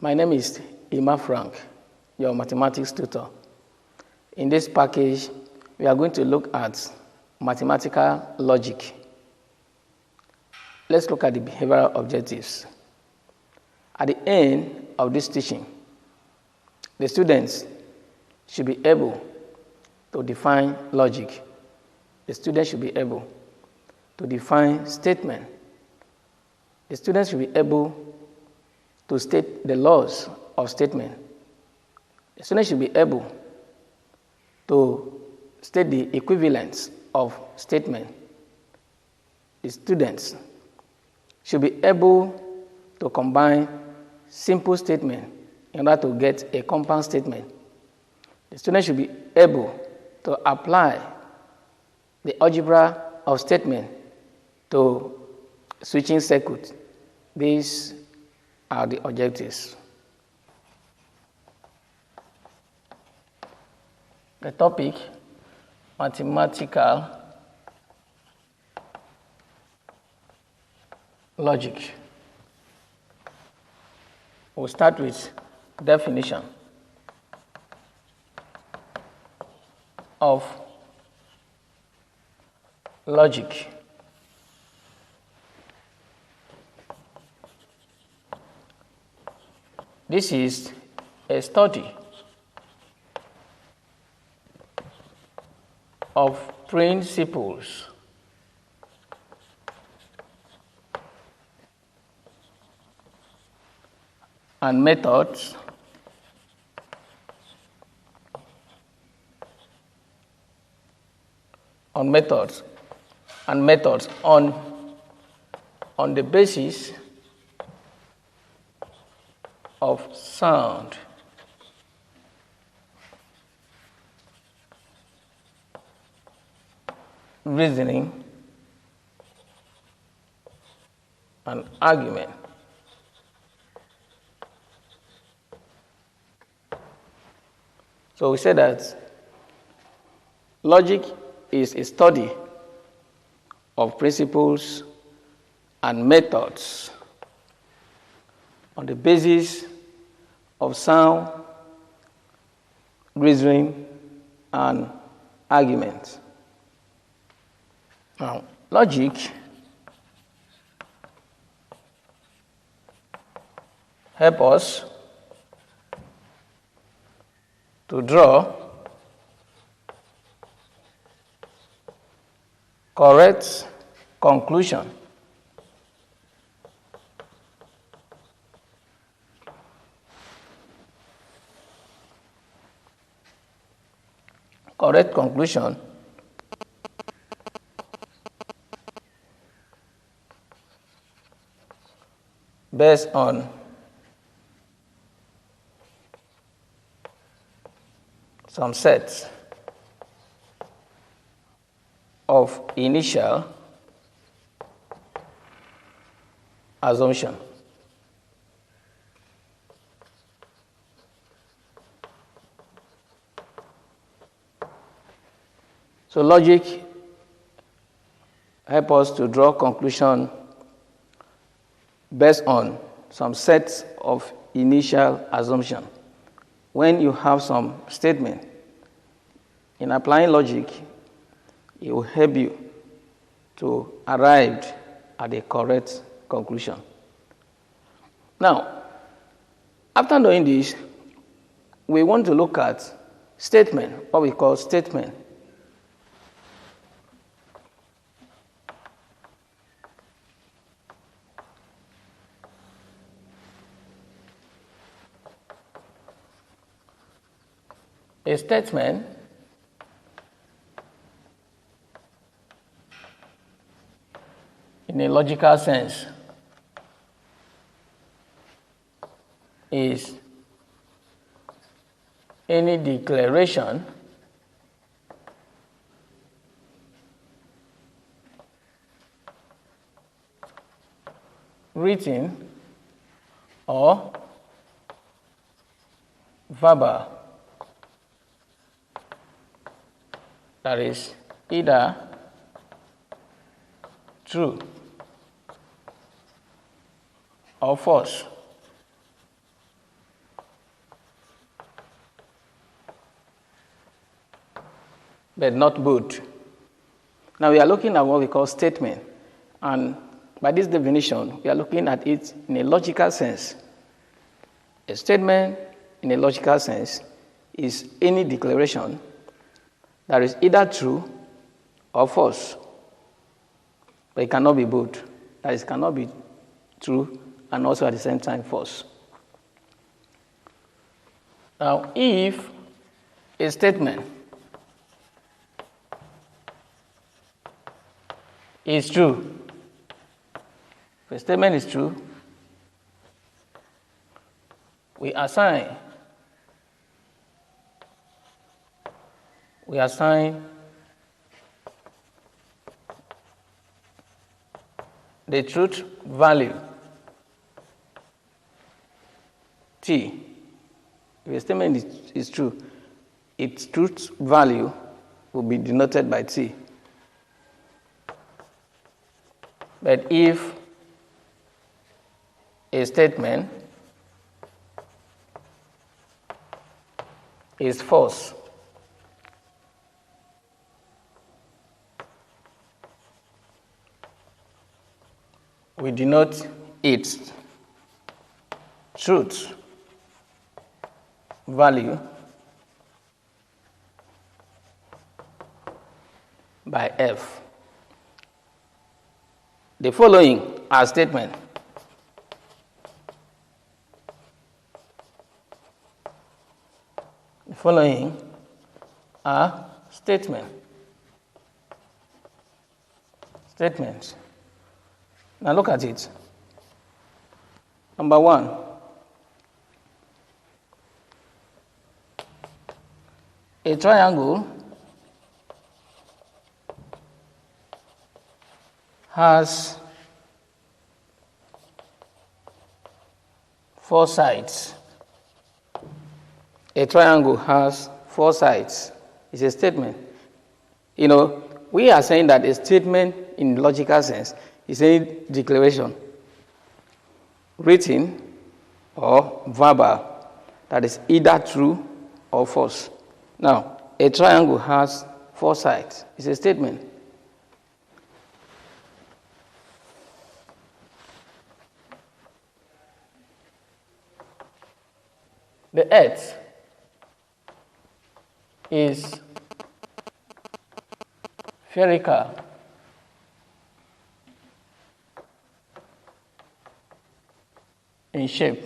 My name is Ima Frank, your mathematics tutor. In this package, we are going to look at mathematical logic. Let's look at the behavioral objectives. At the end of this teaching, the students should be able to define logic. The students should be able to define statement. The students should be able to state the laws of statement. The students should be able to state the equivalence of statement. The students should be able to combine simple statement in order to get a compound statement. The students should be able to apply the algebra of statement to switching circuit. These are the objectives. The topic, mathematical logic. We'll start with definition of logic. This is a study of principles and methods on the basis of sound reasoning and argument. So we say that logic is a study of principles and methods on the basis of sound reasoning and argument. Now, logic helps us to draw correct conclusion based on some sets of initial assumption. So logic helps us to draw conclusion based on some sets of initial assumption. When you have some statement, in applying logic, it will help you to arrive at a correct conclusion. Now, after knowing this, we want to look at statement, what we call statement. A statement in a logical sense is any declaration written or verbal that is either true or false. but not both. Now we are looking at what we call statement, and by this definition, we are looking at it in a logical sense. A statement in a logical sense is any declaration that is either true or false, but it cannot be both. That is, cannot be true and also at the same time false. Now, if a statement is true, if a statement is true, we assign the truth value T. If a statement is true, its truth value will be denoted by T. But if a statement is false, we denote its truth value by F. The following are statements. The following are statements. Now look at it. Number 1. A triangle has 4 sides. A triangle has 4 sides. It's a statement. We are saying that a statement in logical sense is a declaration, written or verbal, that is either true or false. Now, a triangle has 4 sides. It's a statement. The earth is spherical in shape.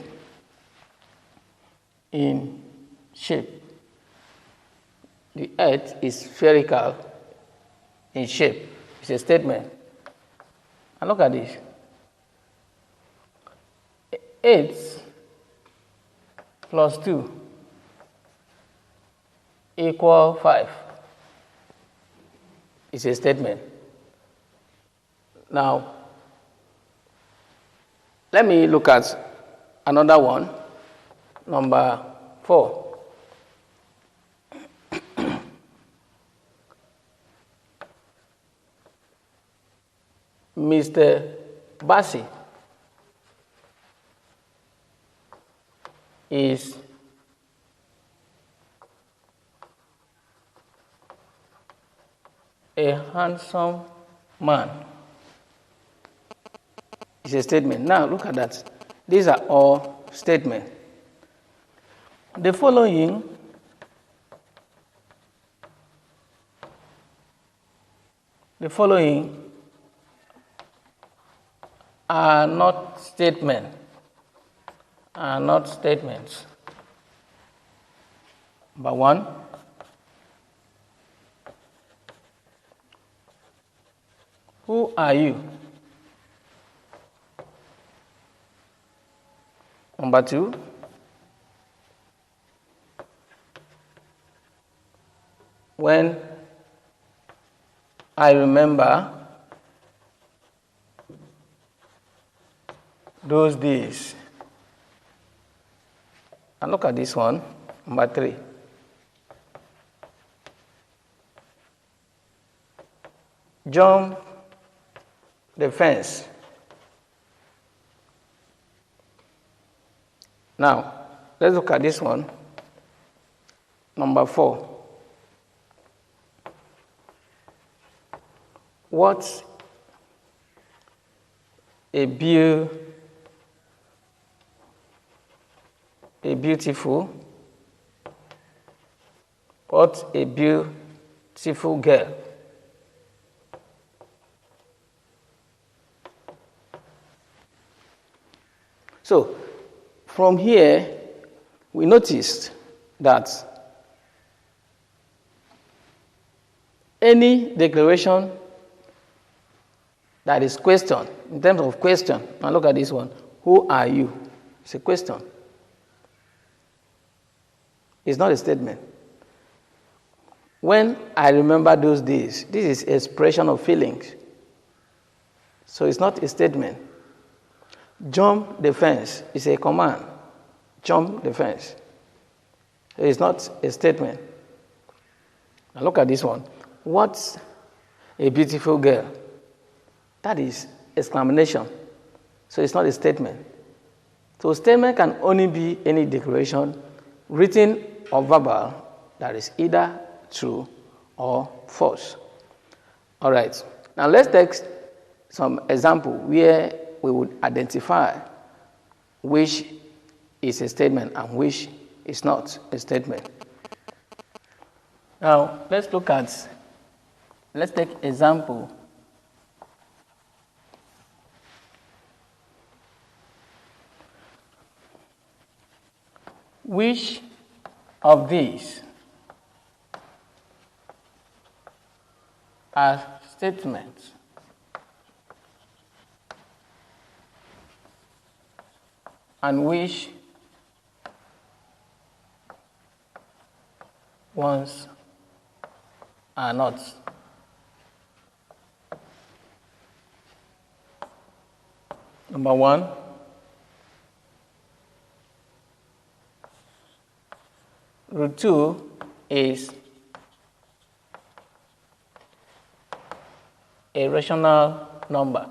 The earth is spherical in shape. It's a statement. And look at this. 8 plus 2 equal 5. It's a statement. Now, let me look at another one, number 4. Mr. Bassi is a handsome man. It's a statement. Now look at that. These are all statements. The following are not statements. Number 1, who are you? Number 2, when I remember those days. And look at this one, number 3. Jump the fence. Now, let's look at this one, number 4. What's a beautiful? What a beautiful girl. So, from here, we noticed that any declaration that is question, in terms of question, now look at this one. Who are you? It's a question. It's not a statement. When I remember those days, this is expression of feelings. So it's not a statement. Jump the fence is a command. Jump the fence. It's not a statement. Now look at this one. What's a beautiful girl? That is exclamation. So it's not a statement. So a statement can only be any declaration, written or verbal, that is either true or false. All right. Now let's take some example where we would identify which is a statement and which is not a statement. Now let's take example. Which of these are statements? And which ones are not? Number one, root 2 is a rational number.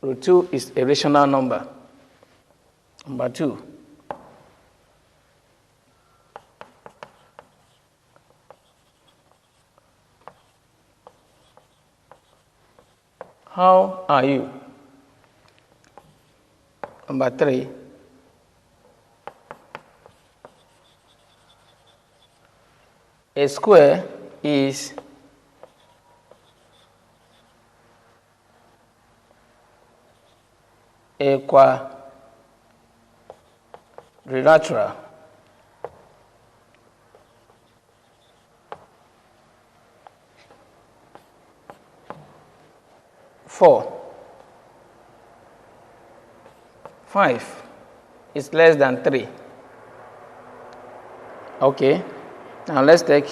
Root 2 is a rational number. Number 2, how are you? Number 3, a square is a quadrilateral. 4, 5 is less than 3. Okay, now let's take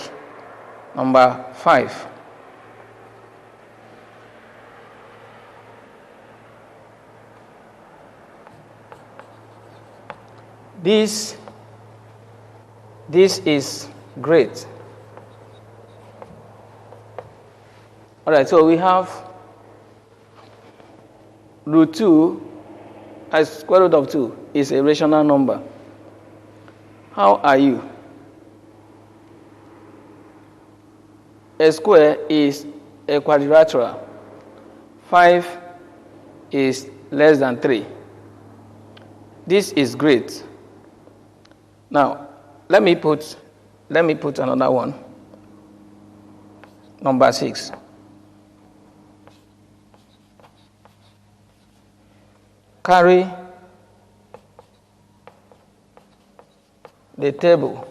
number 5. This is great. All right, so we have root 2 as square root of 2 is a rational number. How are you? A square is a quadrilateral. 5 is less than 3. This is great. Now, let me put another one. Number 6. Carry the table.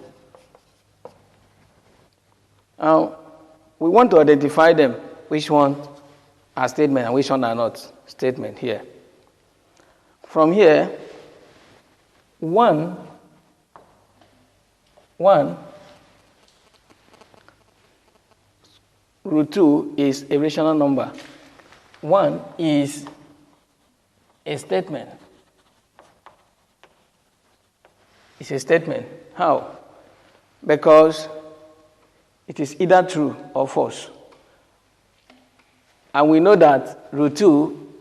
Now, we want to identify them, which one are statement and which one are not statement here. From here, 1 root 2 is a rational number. 1 is a statement. It's a statement. How? Because it is either true or false. And we know that root 2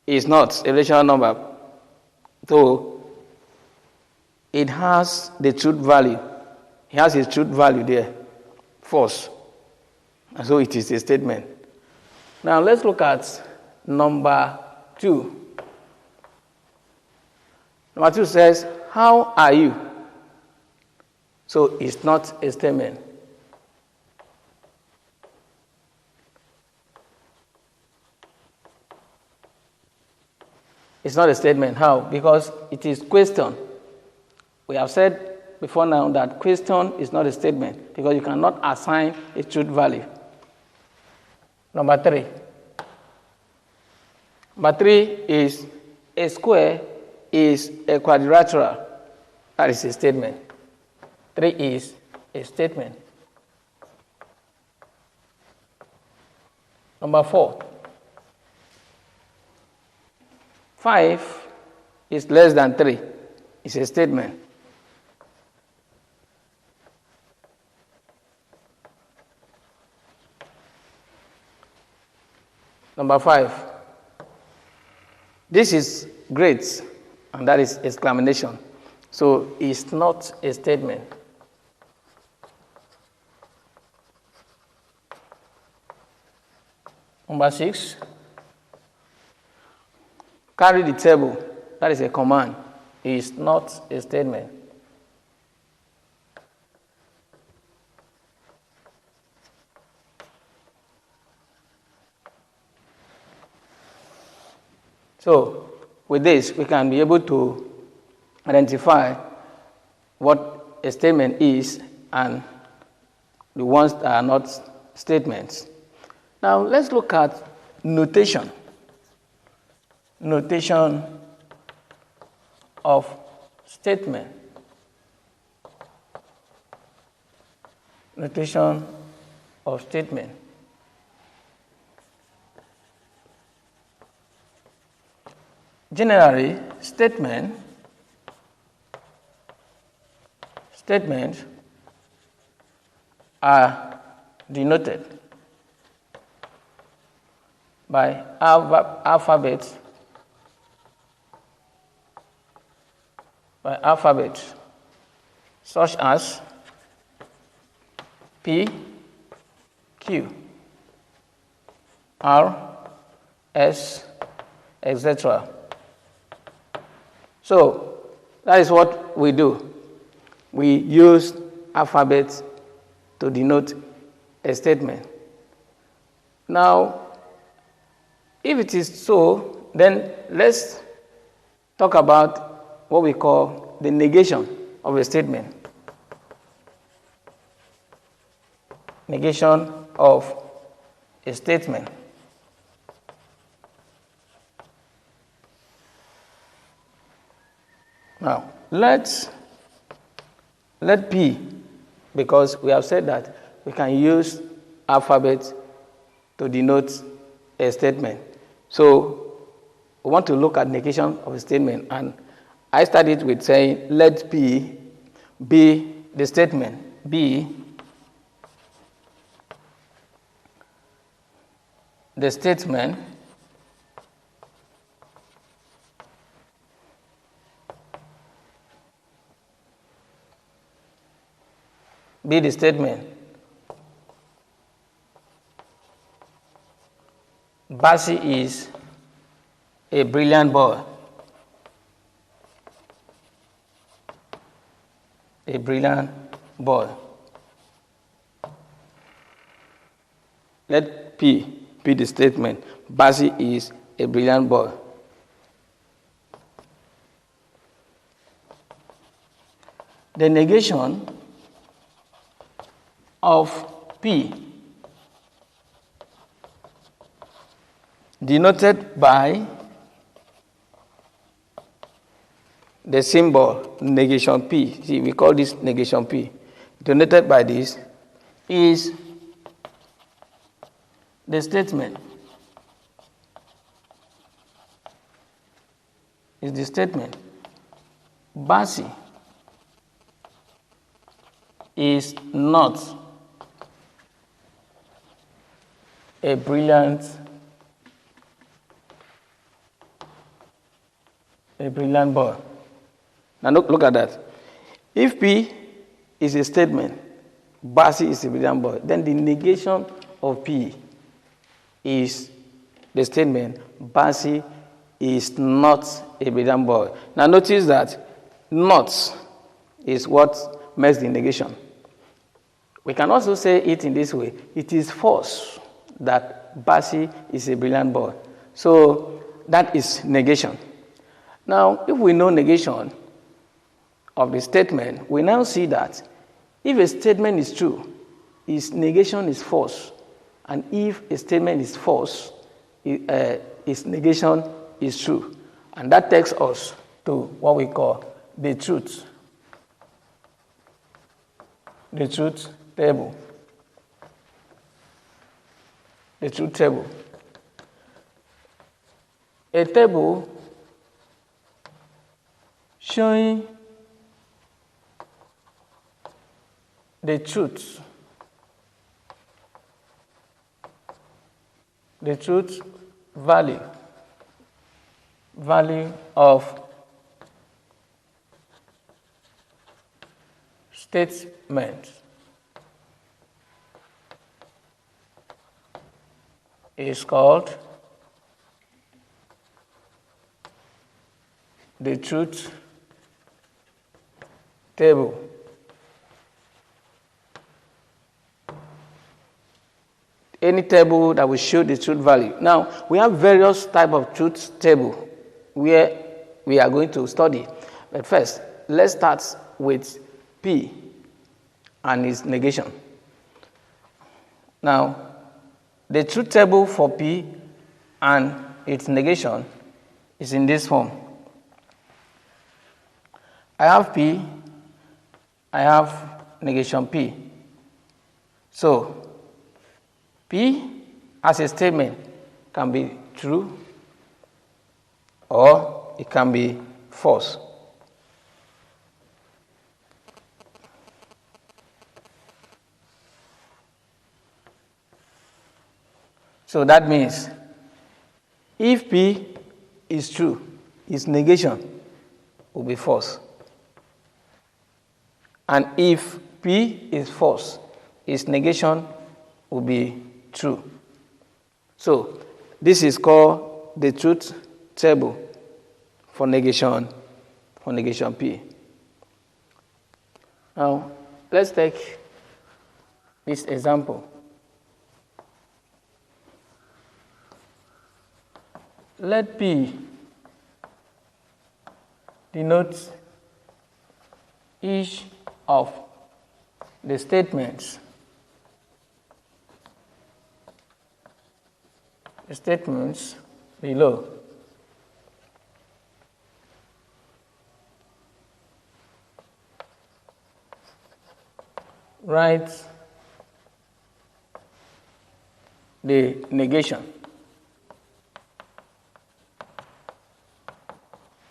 is not a rational number. So it has the truth value. It has its truth value there. false. And so it is a statement. Now let's look at number 2. Number 2 says, how are you? So it's not a statement. It's not a statement. How? Because it is question. We have said before now that question is not a statement because you cannot assign a truth value. Number 3. Number 3 is a square is a quadrilateral. That is a statement. 3 is a statement. Number 4. 5 is less than 3. It's a statement. Number 5. This is great, and that is exclamation. So it's not a statement. Number 6. Carry the table. That is a command. It's not a statement. So with this, we can be able to identify what a statement is and the ones that are not statements. Now let's look at notation. Notation of statement. Notation of statement. Generally, statements are denoted by alphabets such as P, Q, R, S, etc. So that is what we do. We use alphabets to denote a statement. Now, if it is so, then let's talk about what we call the negation of a statement. Negation of a statement. Now, let P, because we have said that we can use alphabet to denote a statement. So we want to look at negation of a statement, and I started with saying let P be the statement. B the statement be the statement. Basi is a brilliant boy. A brilliant boy. Let P be the statement. Basi is a brilliant boy. The negation of P denoted by the symbol negation P. See, we call this negation P. Denoted by this is the statement. Is the statement. Basi is not a brilliant boy. Now look at that. If P is a statement, Bassey is a brilliant boy, then the negation of P is the statement Bassey is not a brilliant boy. Now notice that not is what makes the negation. We can also say it in this way. It is false that Bassey is a brilliant boy. So that is negation. Now, if we know negation of the statement, we now see that if a statement is true, its negation is false. And if a statement is false, its negation is true. And that takes us to what we call the truth. The truth table. The truth table. A table showing the truth value of statement is called the truth table. Any table that will show the truth value. Now, we have various types of truth table where we are going to study. But first, let's start with P and its negation. Now, the truth table for P and its negation is in this form. I have P, I have negation P. So, P as a statement can be true or it can be false. So that means if P is true, its negation will be false. And if P is false, its negation will be true. So this is called the truth table for negation P. Now let's take this example. Let P denote each of the statements below. Write the negation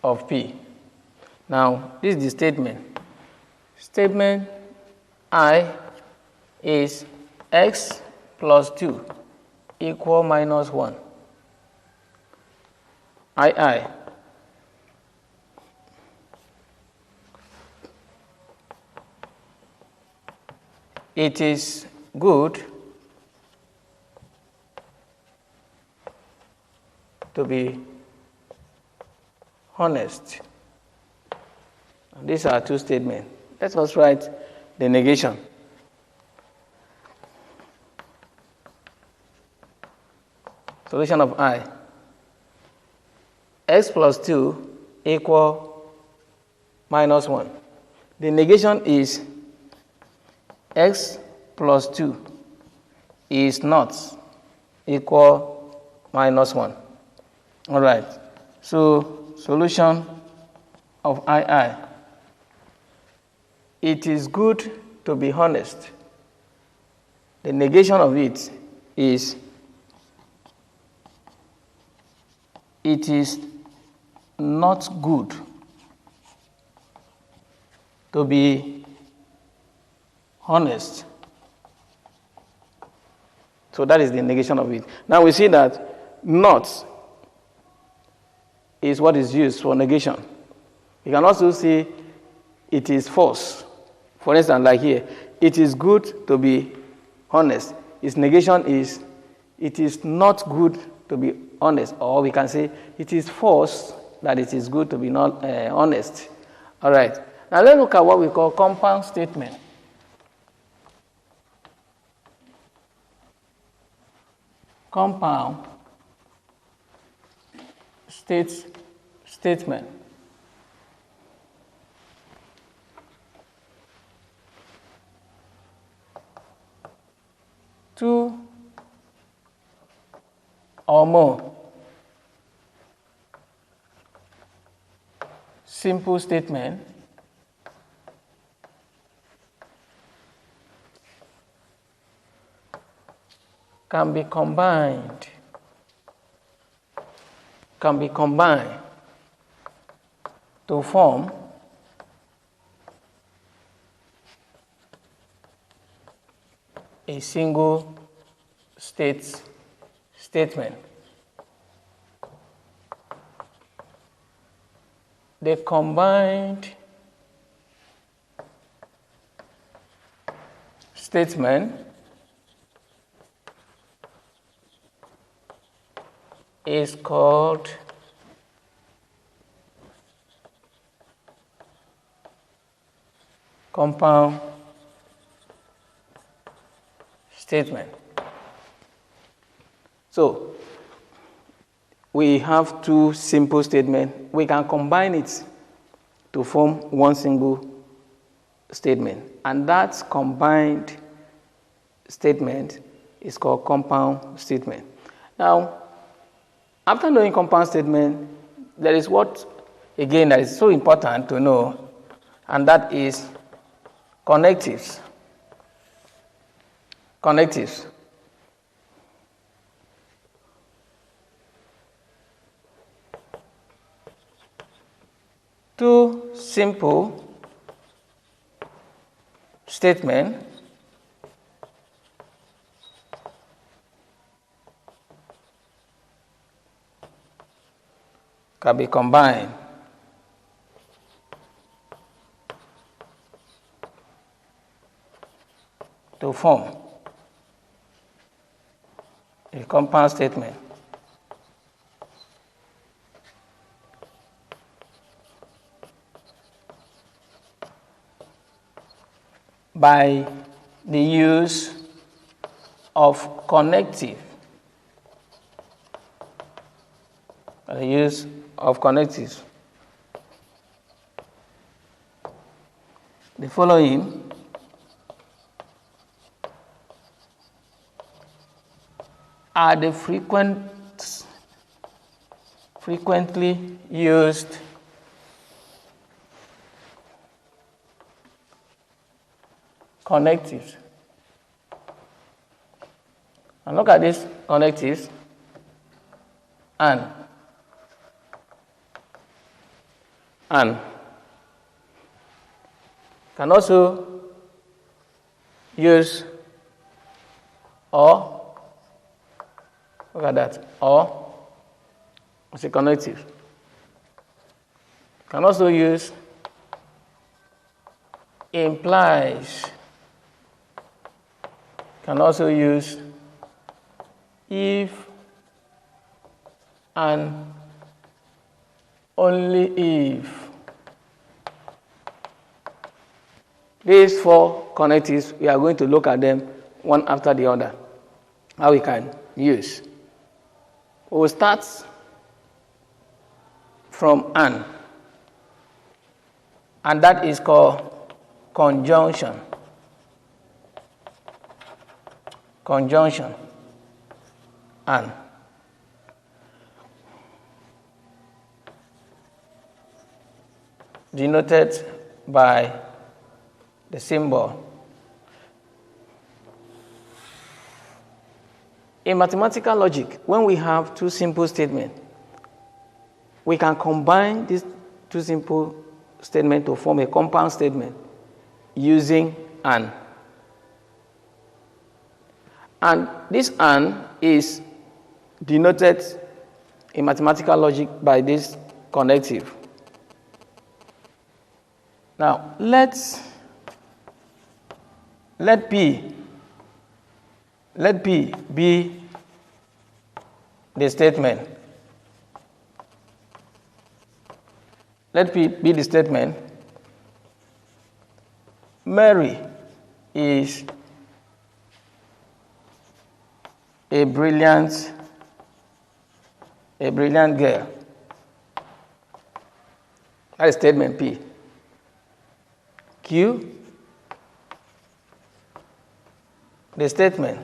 of P. Now, this is the statement. Statement I is x plus 2 equal minus 1. II. It is good to be honest. And these are two statements. Let us write the negation. Solution of I. X plus 2 equal minus 1. The negation is x plus 2 is not equal minus 1. All right. So, solution of II. It is good to be honest. The negation of it is it is not good to be honest. So that is the negation of it. Now we see that not is what is used for negation. You can also see it is false. For instance, like here, it is good to be honest. Its negation is it is not good to be honest, or we can say it is false that it is good to be not honest. All right. Now let's look at what we call compound statement. Compound statement. Two or more simple statement can be combined to form a single statement. The combined statement is called compound statement. So, we have two simple statements. We can combine it to form one single statement. And that combined statement is called compound statement. Now, after knowing compound statement, there is what, again, that is so important to know, and that is connectives. Connectives. Two simple statements can be combined to form a compound statement. By the use of connective. The use of connectives. The following are the frequently used connectives. And look at these connectives. And can also use or. Look at that. Or it's a connective. Can also use implies. Can also use if and only if. These four connectives, we are going to look at them one after the other. How we can use. We will start from and that is called conjunction. Conjunction. And. Denoted by the symbol. In mathematical logic, when we have two simple statements, we can combine these two simple statements to form a compound statement using and. And this and is denoted in mathematical logic by this connective. Now, let's let P be the statement. Let P be the statement. Mary is a brilliant girl. That is statement P. Q, the statement.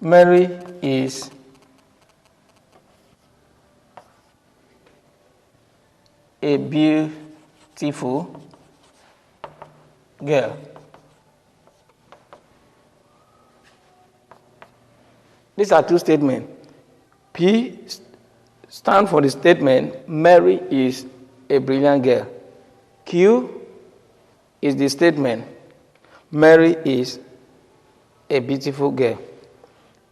Mary is a beautiful girl. These are two statements. P stands for the statement, Mary is a brilliant girl. Q is the statement, Mary is a beautiful girl.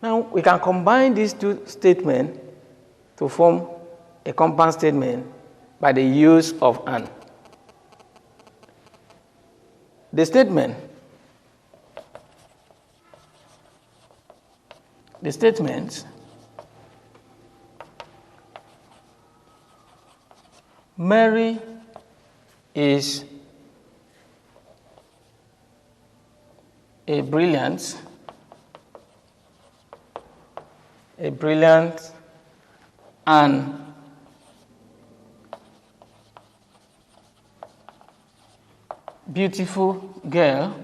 Now, we can combine these two statements to form a compound statement by the use of "and." The statement Mary is a brilliant and beautiful girl.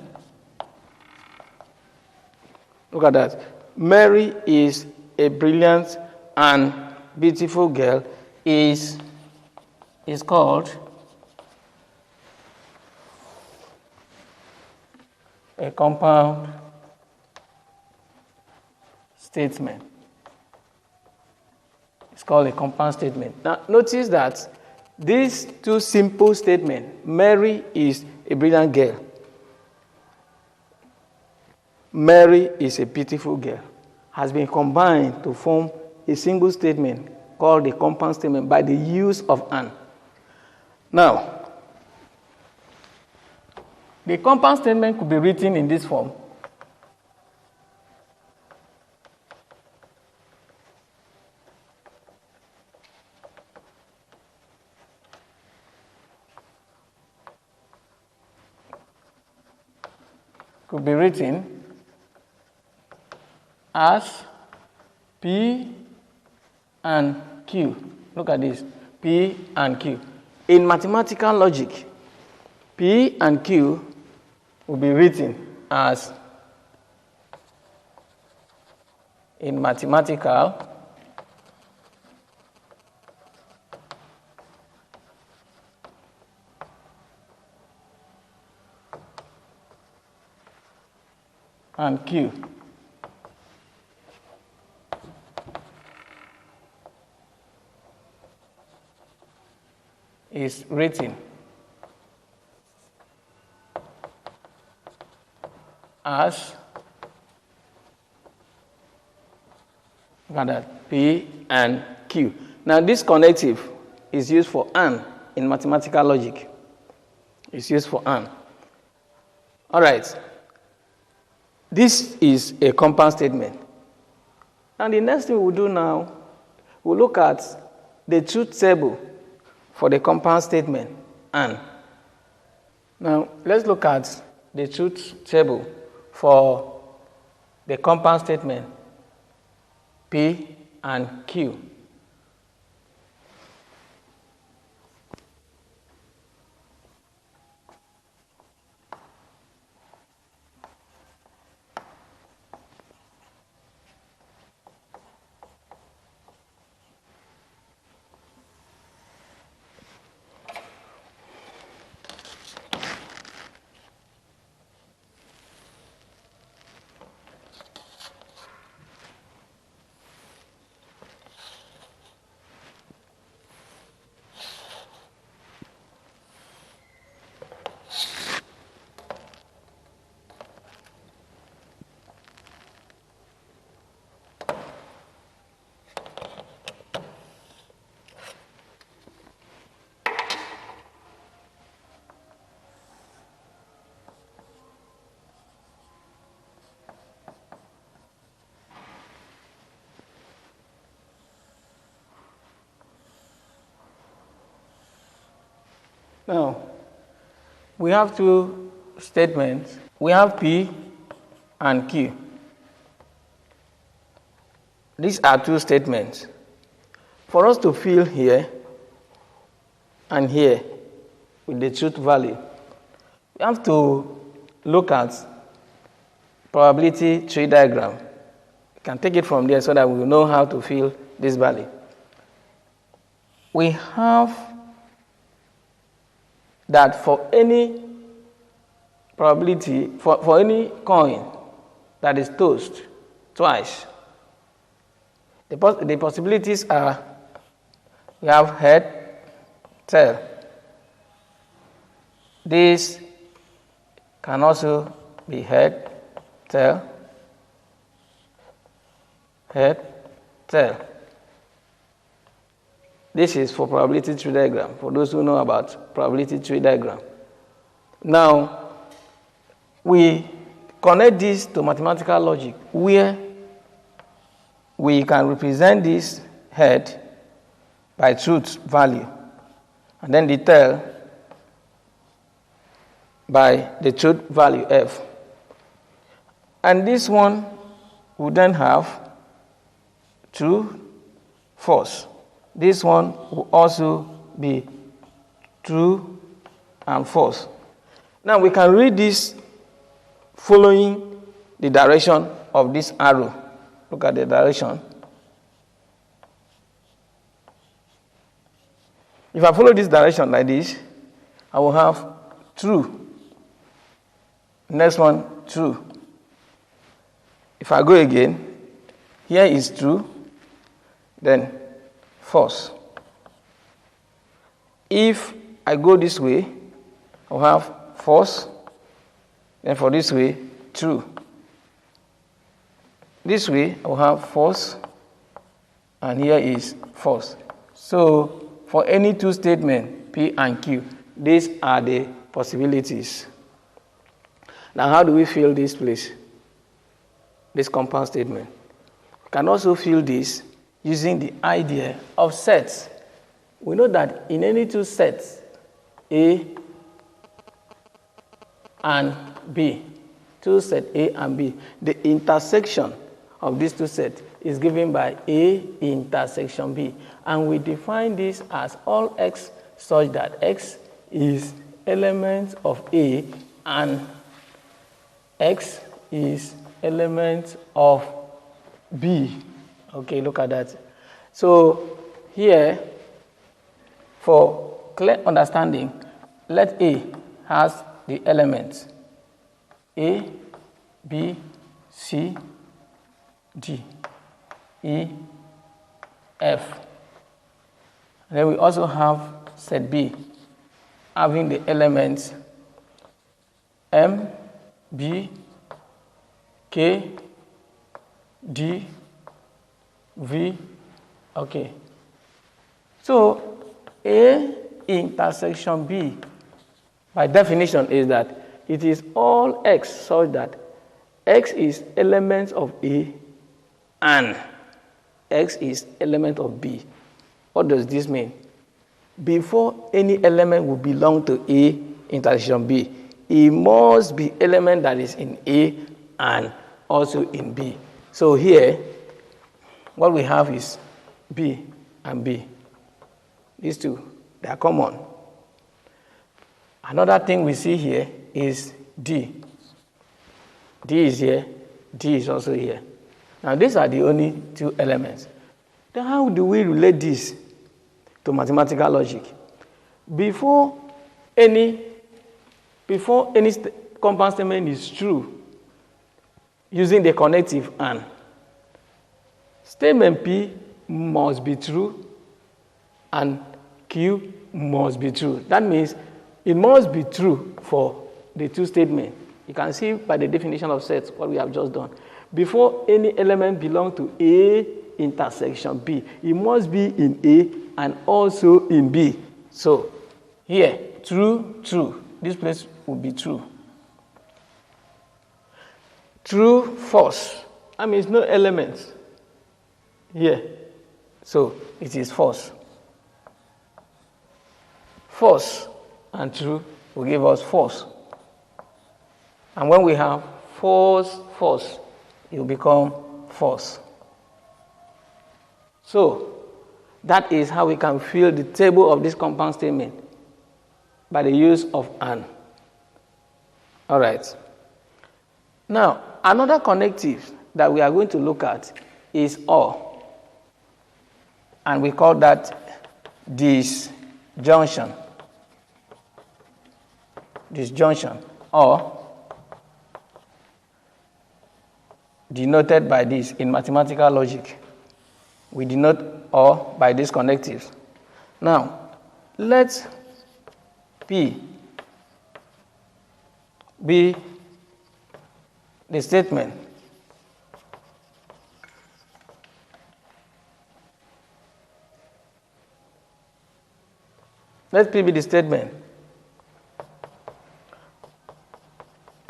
Look at that. Mary is a brilliant and beautiful girl is called a compound statement. It's called a compound statement. Now, notice that these two simple statements, Mary is a brilliant girl, Mary is a beautiful girl, has been combined to form a single statement called a compound statement by the use of "and." Now, the compound statement could be written in this form. Could be written as P and Q. Look at this, P and Q. In mathematical logic, P and Q will be written as, in mathematical and Q is written as, look at that, P and Q. Now, this connective is used for "and" in mathematical logic. It's used for "and." All right. This is a compound statement. And the next thing we'll do now, we'll look at the truth table for the compound statement "and." Now, let's look at the truth table for the compound statement P and Q. Now, we have two statements. We have P and Q. These are two statements. For us to fill here and here with the truth value, we have to look at probability tree diagram. We can take it from there so that we will know how to fill this value. We have that for any probability, for any coin that is tossed twice, the possibilities are, we have head, tail. This can also be head, tail, head, tail. This is for probability tree diagram, for those who know about probability tree diagram. Now, we connect this to mathematical logic, where we can represent this head by truth value, and then the tail by the truth value f. And this one would then have true, false. This one will also be true and false. Now we can read this following the direction of this arrow. Look at the direction. If I follow this direction like this, I will have true. Next one, true. If I go again, here is true, then false. If I go this way, I will have false, then for this way, true. This way, I will have false, and here is false. So, for any two statements, P and Q, these are the possibilities. Now, how do we fill this place? This compound statement. We can also fill this using the idea of sets. We know that in any two sets, A and B, two sets A and B, the intersection of these two sets is given by A intersection B. And we define this as all X such that X is element of A and X is element of B. Okay, look at that. So here, for clear understanding, let A has the elements A, B, C, D, E, F. And then we also have set B having the elements M, B, K, D, V. Okay. So A intersection B, by definition, is that it is all X such that X is element of A and X is element of B. What does this mean? Before any element will belong to A intersection B, it must be element that is in A and also in B. So here, what we have is B and B. These two, they are common. Another thing we see here is D. D is here, D is also here. Now these are the only two elements. Then how do we relate this to mathematical logic? Before any compound statement is true, using the connective and, statement P must be true and Q must be true. That means it must be true for the two statements. You can see by the definition of sets what we have just done. Before any element belongs to A intersection B, it must be in A and also in B. So here, true, true. This place will be true. True, false. That means no elements here. So it is false. False. and true will give us false. And when we have false, false, it will become false. So, that is how we can fill the table of this compound statement by the use of "and." All right. Now, another connective that we are going to look at is "or," and we call that disjunction. Disjunction, or denoted by this in mathematical logic. We denote "or" by these connectives. Now, let P be the statement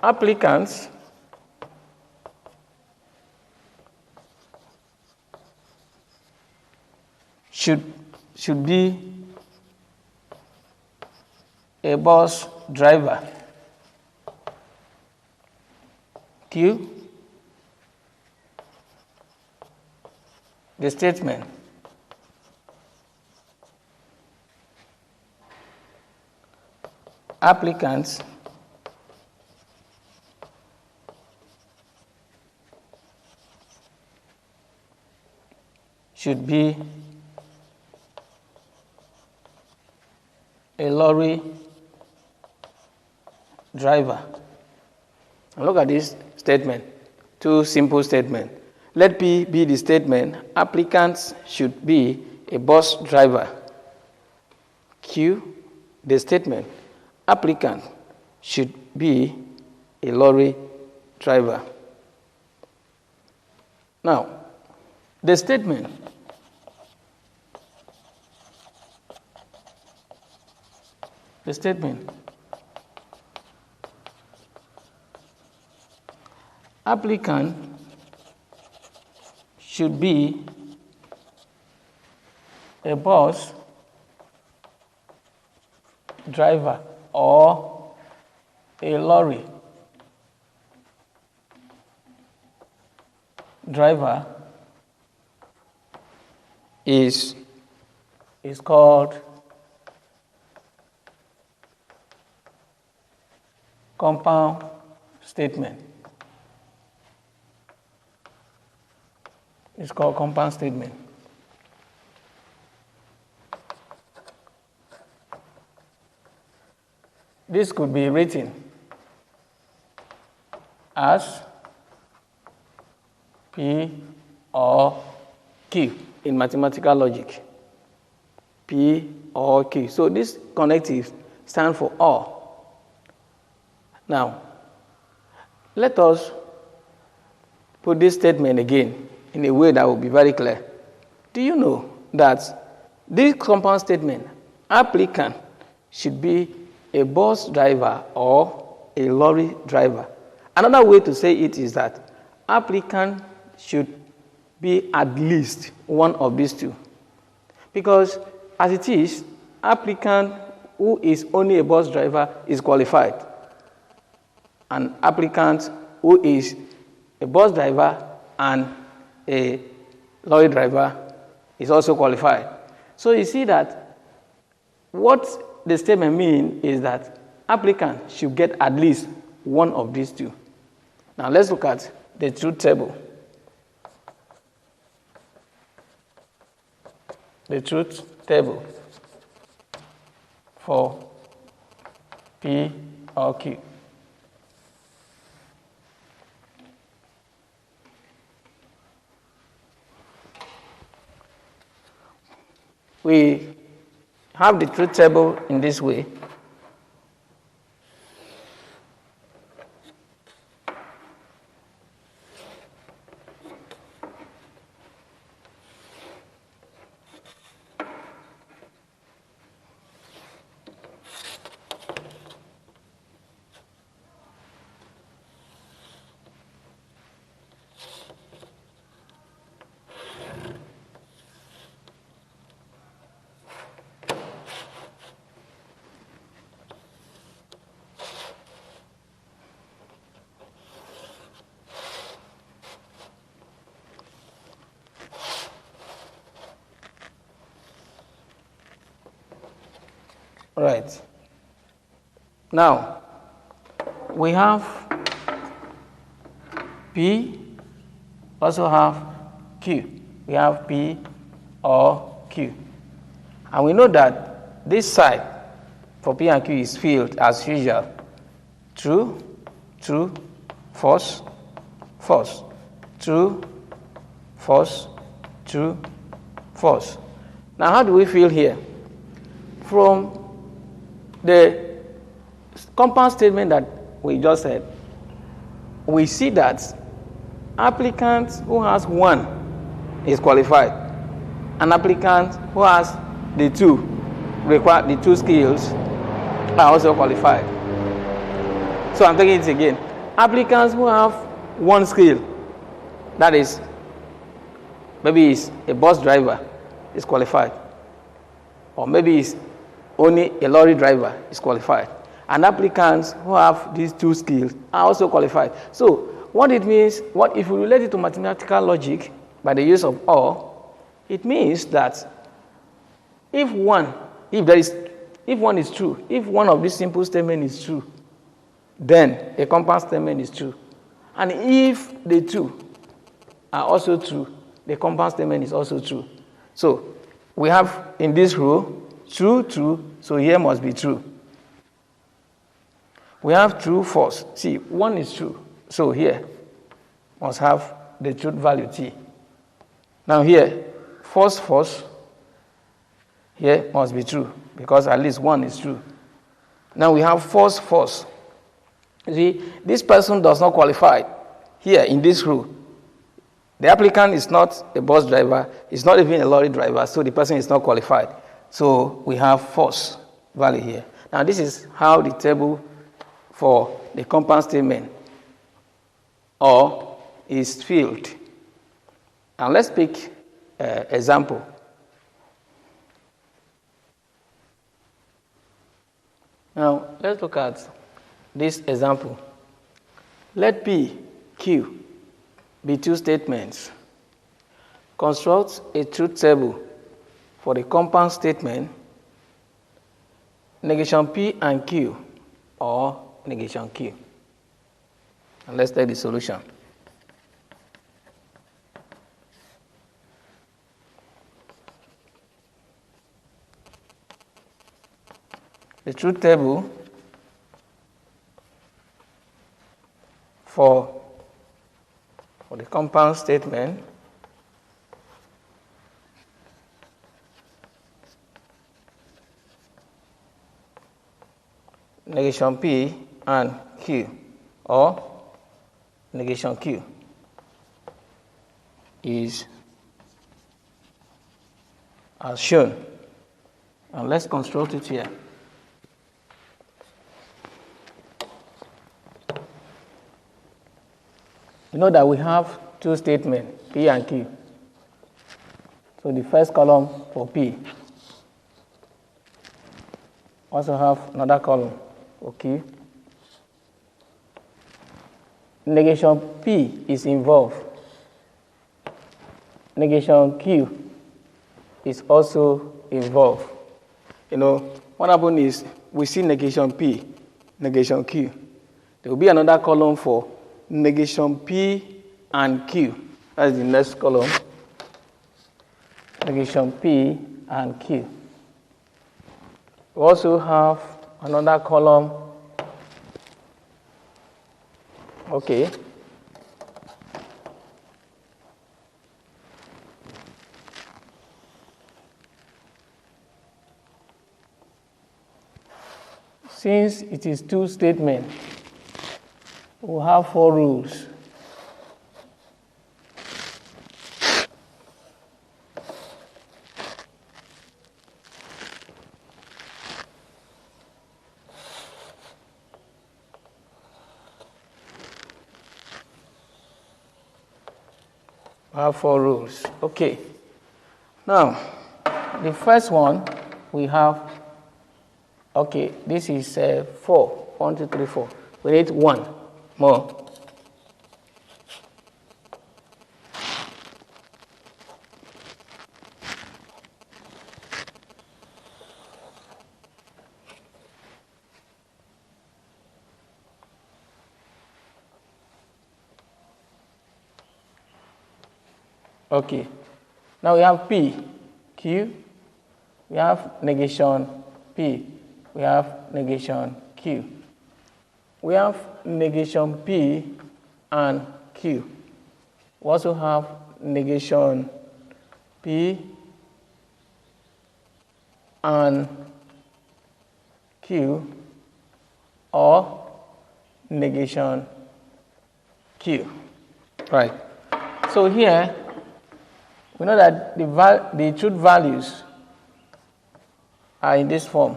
applicants should be a bus driver. Q, the statement applicants should be a lorry driver. And look at this statement, two simple statements. Let P be the statement applicants should be a bus driver. Q, the statement applicant should be a lorry driver. Now, the statement applicant should be a bus driver or a lorry driver is called compound statement. It's called compound statement. This could be written as P or Q in mathematical logic. P or Q. So this connective stands for "or." Now, let us put this statement again in a way that will be very clear. Do you know that this compound statement, applicant should be a bus driver or a lorry driver? Another way to say it is that applicant should be at least one of these two. Because as it is, applicant who is only a bus driver is qualified. An applicant who is a bus driver and a lorry driver is also qualified. So you see that what the statement means is that applicant should get at least one of these two. Now let's look at the truth table. The truth table for P or Q. We have the truth table in this way. Right. Now, we have P, also have Q. We have P or Q. And we know that this side for P and Q is filled as usual. True, true, false, false. True, false, true, false. Now, how do we fill here? From the compound statement that we just said, we see that applicant who has 1 is qualified. An applicant who has the 2 skills are also qualified. So I'm taking it again. Applicants who have 1 skill, that is, maybe he's a bus driver, is qualified. Or maybe he's only a lorry driver, is qualified. And applicants who have these 2 skills are also qualified. So what it means, if we relate it to mathematical logic by the use of or, it means that if one is true, if one of these simple statements is true, then a compound statement is true. And if the 2 are also true, the compound statement is also true. So we have in this row true, true, so here must be true. We have true, false. See, 1 is true, so here must have the truth value T. Now here, false, false, here must be true, because at least 1 is true. Now we have false, false. You see, this person does not qualify here in this row. The applicant is not a bus driver, is not even a lorry driver, so the person is not qualified. So we have false value here. Now this is how the table for the compound statement or is filled. And let's pick example. Now let's look at this example. Let P, Q be 2 statements. Construct a truth table for the compound statement negation P and Q or negation Q. And let's take the solution. The truth table for the compound statement negation P and Q or negation Q is as shown. And let's construct it here. You know that we have 2 statements, P and Q. So the first column for P. Also have another column for Q. Negation P is involved. Negation Q is also involved. You know, what happens is we see negation P, negation Q. There will be another column for negation P and Q. That is the next column. Negation P and Q. We also have another column. Okay. Since it is 2 statements, we have 4 rules. We have 4 rules. Okay. Now, the first one we have, okay, this is 4. 1, 2, 3, 4. We need 1 more. Okay. Now we have P, Q, we have negation P, we have negation Q. We have negation P and Q. We also have negation P and Q or negation Q. Right. So here we know that the truth values are in this form: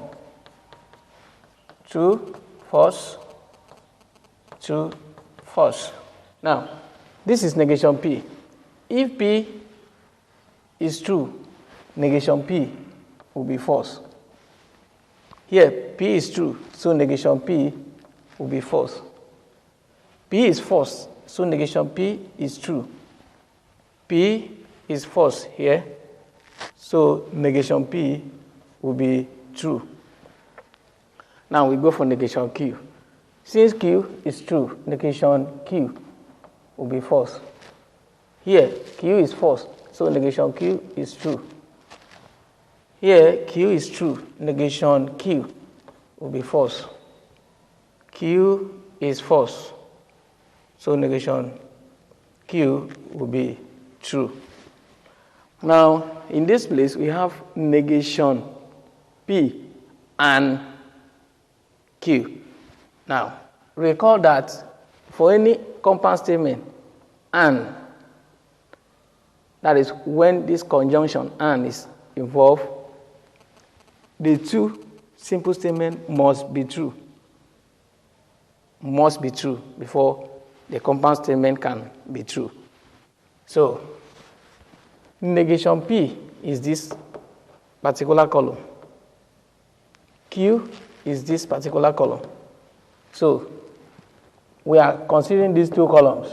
true, false, true, false. Now, this is negation P. If P is true, negation P will be false. Here, P is true, so negation P will be false. P is false, so negation P is true. P is false here, so negation P will be true. Now we go for negation Q. Since Q is true, negation Q will be false. Here, Q is false, so negation Q is true. Here, Q is true, negation Q will be false. Q is false, so negation Q will be true. Now, in this place, we have negation P and Q. Now, recall that for any compound statement, and, that is when this conjunction and is involved, the two simple statements must be true. Must be true before the compound statement can be true. So, negation P is this particular column. Q is this particular column. So, we are considering these two columns.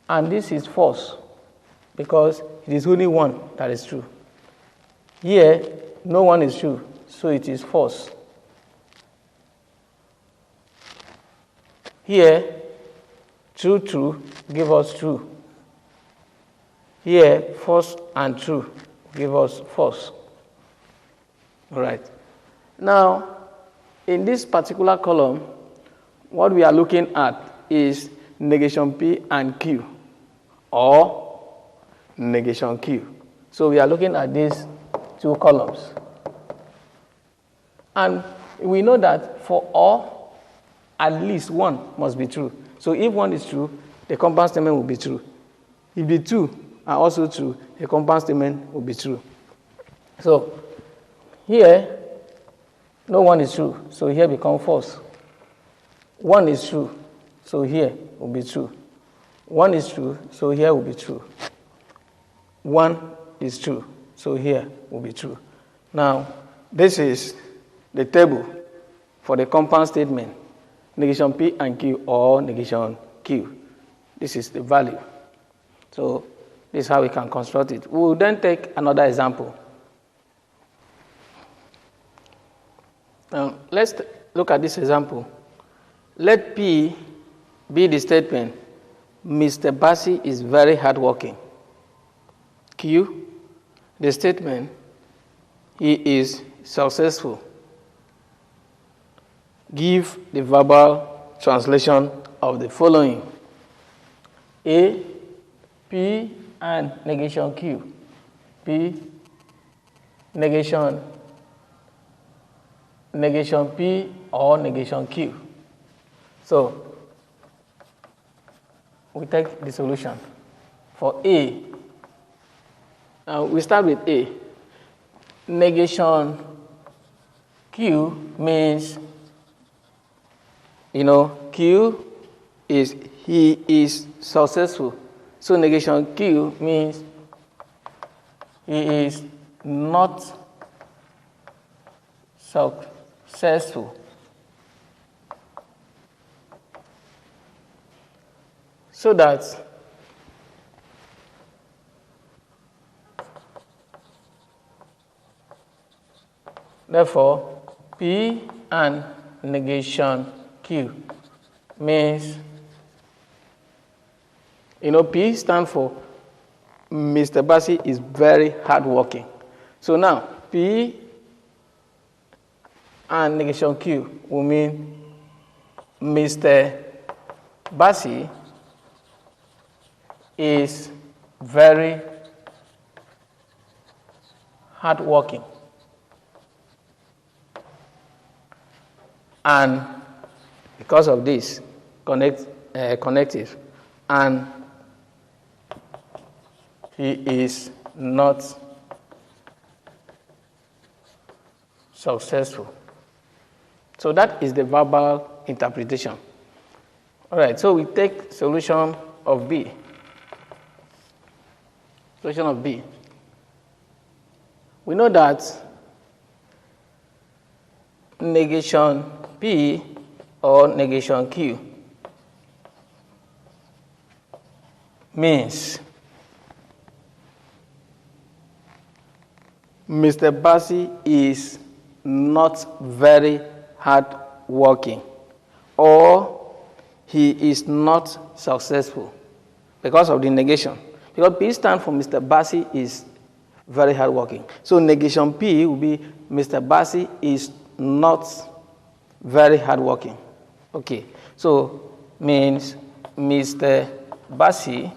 And this is false because it is only one that is true. Here, no one is true, so it is false. Here, true, true give us true. Here, false and true give us false. All right. Now, in this particular column, what we are looking at is negation P and Q, or negation Q. So we are looking at these two columns. And we know that for all, at least one must be true. So if one is true, the compound statement will be true. If the two are also true, the compound statement will be true. So here, no one is true, so here becomes false. One is true, so here will be true. One is true, so here will be true. One is true, so here will be true. Now, this is the table for the compound statement, negation P and Q or negation Q. This is the value. So, this is how we can construct it. We will then take another example. Now, let's look at this example. Let P be the statement, Mr. Bassi is very hardworking. Q, the statement, he is successful. Give the verbal translation of the following. A, P, and negation Q. P, negation P or negation Q. So, we take the solution. For A, we start with A. Negation Q means, Q is he is successful. So negation Q means he is not successful. So that therefore P and negation Q means, P stands for Mr. Bassi is very hardworking. So now, P and negation Q will mean Mr. Bassi is very hardworking. And because of this, connective, and he is not successful. So that is the verbal interpretation. All right, so we take solution of B. Solution of B. We know that negation P or negation Q means Mr. Bassi is not very hardworking, or he is not successful because of the negation. Because P stands for Mr. Bassi is very hardworking. So negation P will be Mr. Bassi is not very hardworking. Okay, so means Mr. Bassi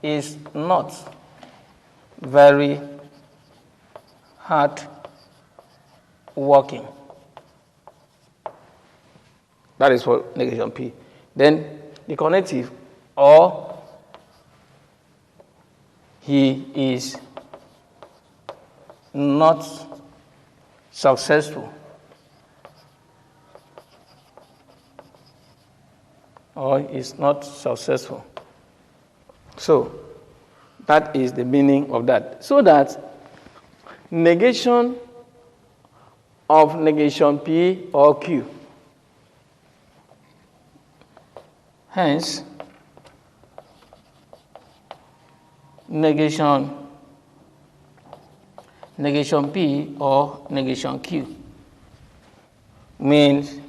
is not very hard working. That is for negation P. Then the connective, or he is not successful, or is not successful. So that is the meaning of that. So that negation of negation P or Q, hence negation P or negation Q means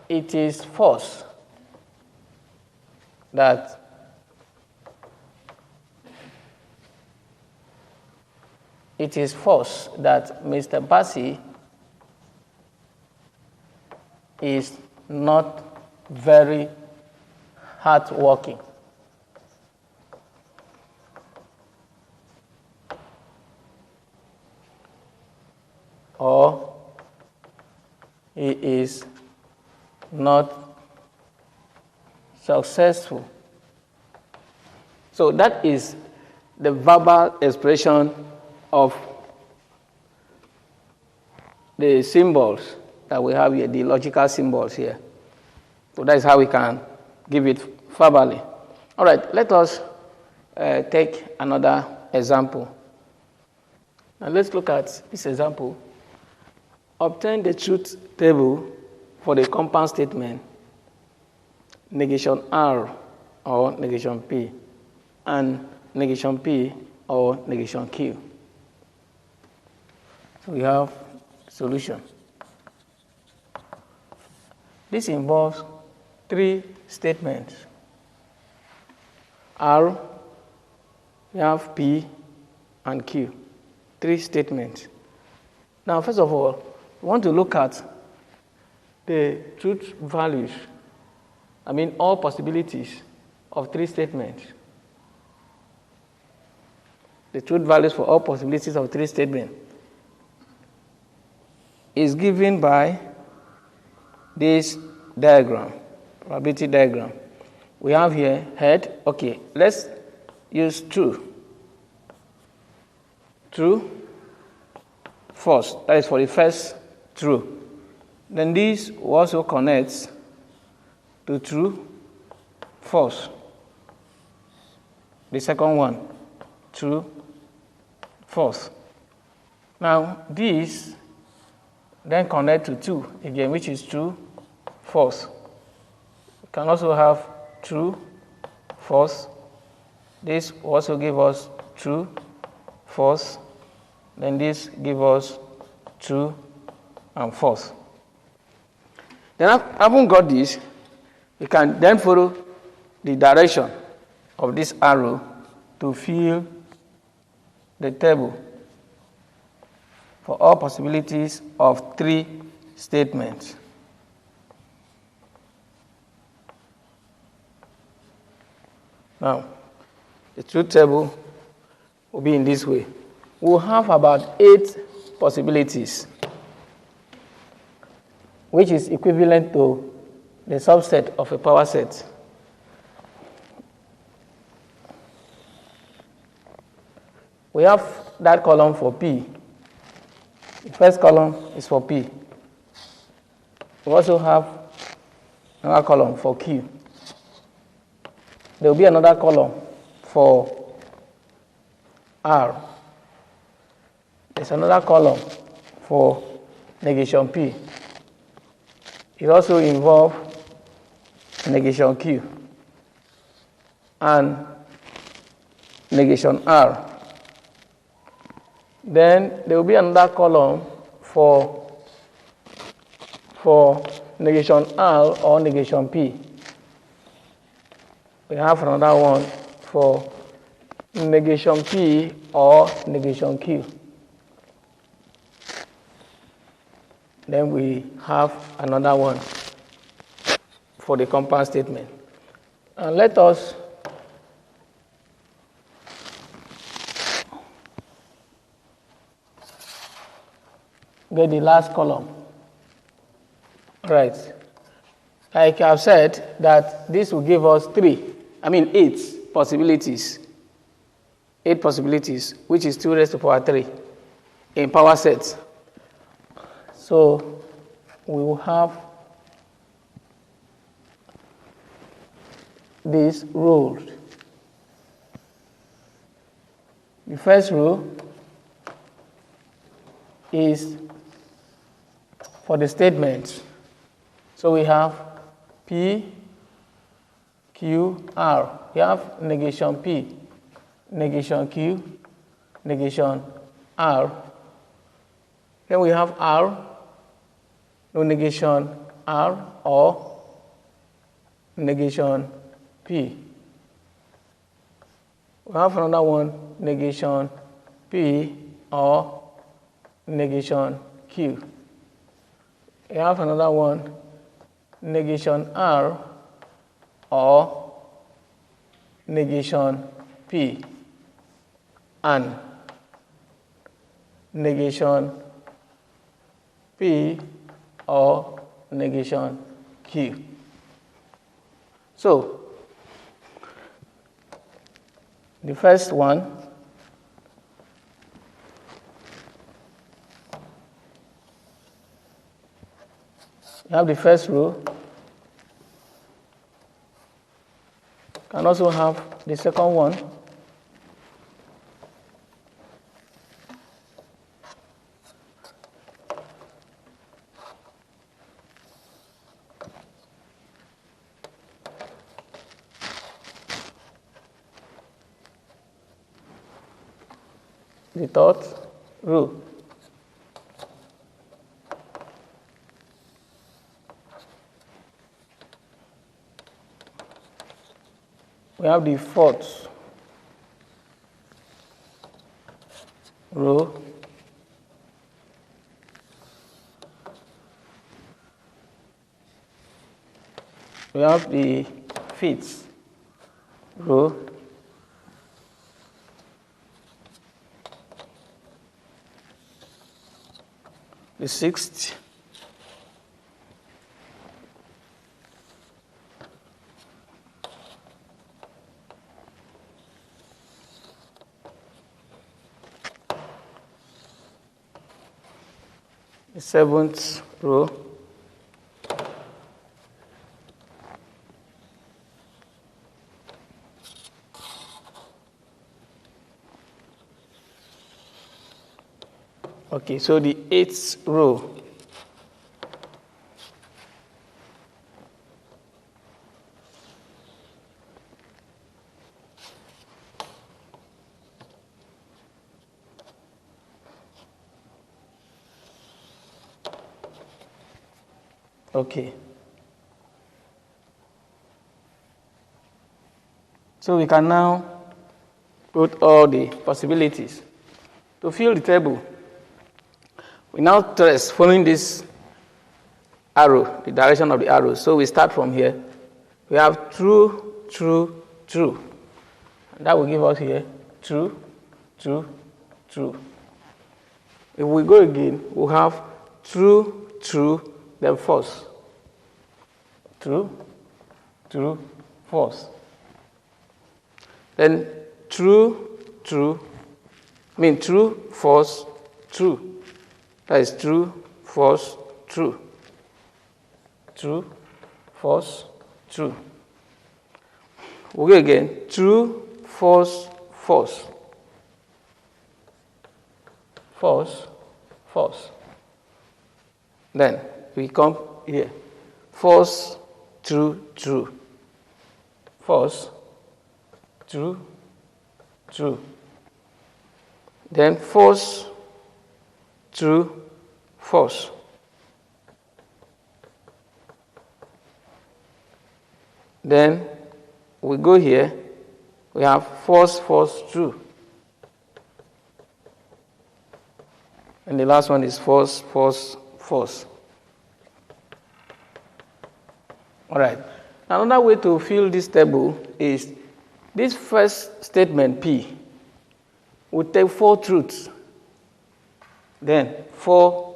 it is false that Mr. Bassi is not very hardworking. Or he is not successful. So that is the verbal expression of the symbols that we have here, the logical symbols here. So that is how we can give it verbally. All right, let us take another example. Now let's look at this example. Obtain the truth table for the compound statement negation R or negation P and negation P or negation Q. So we have solution. This involves three statements. R, we have P and Q. Three statements. Now, first of all, we want to look at the truth values, all possibilities of three statements. The truth values for all possibilities of three statements is given by this diagram, probability diagram. We have here head. Okay, let's use true. True, false. That is for the first true. Then this also connects to true, false. The second one, true, false. Now this then connect to 2 again, which is true, false. We can also have true, false. This also give us true, false. Then this give us true, and false. Then having got this, we can then follow the direction of this arrow to fill the table for all possibilities of 3 statements. Now, the truth table will be in this way. We'll have about 8 possibilities, which is equivalent to the subset of a power set. We have that column for P. The first column is for P. We also have another column for Q. There will be another column for R. There's another column for negation P. It also involves negation Q and negation R. Then there will be another column for negation R or negation P. We have another one for negation P or negation Q. Then we have another one for the compound statement. And let us get the last column. Right. Like I've said, that this will give us 8 possibilities. 8 possibilities, which is 2 raised to the power 3 in power sets. So we will have these rules. The first rule is for the statements. So we have P, Q, R. We have negation P, negation Q, negation R. Then we have R, no negation R or negation P. We have another one, negation P or negation Q. We have another one, negation R or negation P and negation P or negation Q. So, the first one you have the first row. Can also have the second one. The third row. We have the fourth row. We have the fifth row. The sixth. The seventh row. Okay, so the eighth row. Okay. So we can now put all the possibilities. To fill the table, we now trace following this arrow, the direction of the arrow. So we start from here. We have true, true, true. And that will give us here true, true, true. If we go again, we'll have true, true, then false. True, true, false. Then true, true, true, false, true. That is true, false, true. True, false, true. We'll go again. True, false, false. False, false. Then we come here. False, true, true. False, true, true. Then false, true, false. Then we go here, we have false, false, true. And the last one is false, false, false. All right. Another way to fill this table is this first statement, P, will take 4 truths. Then 4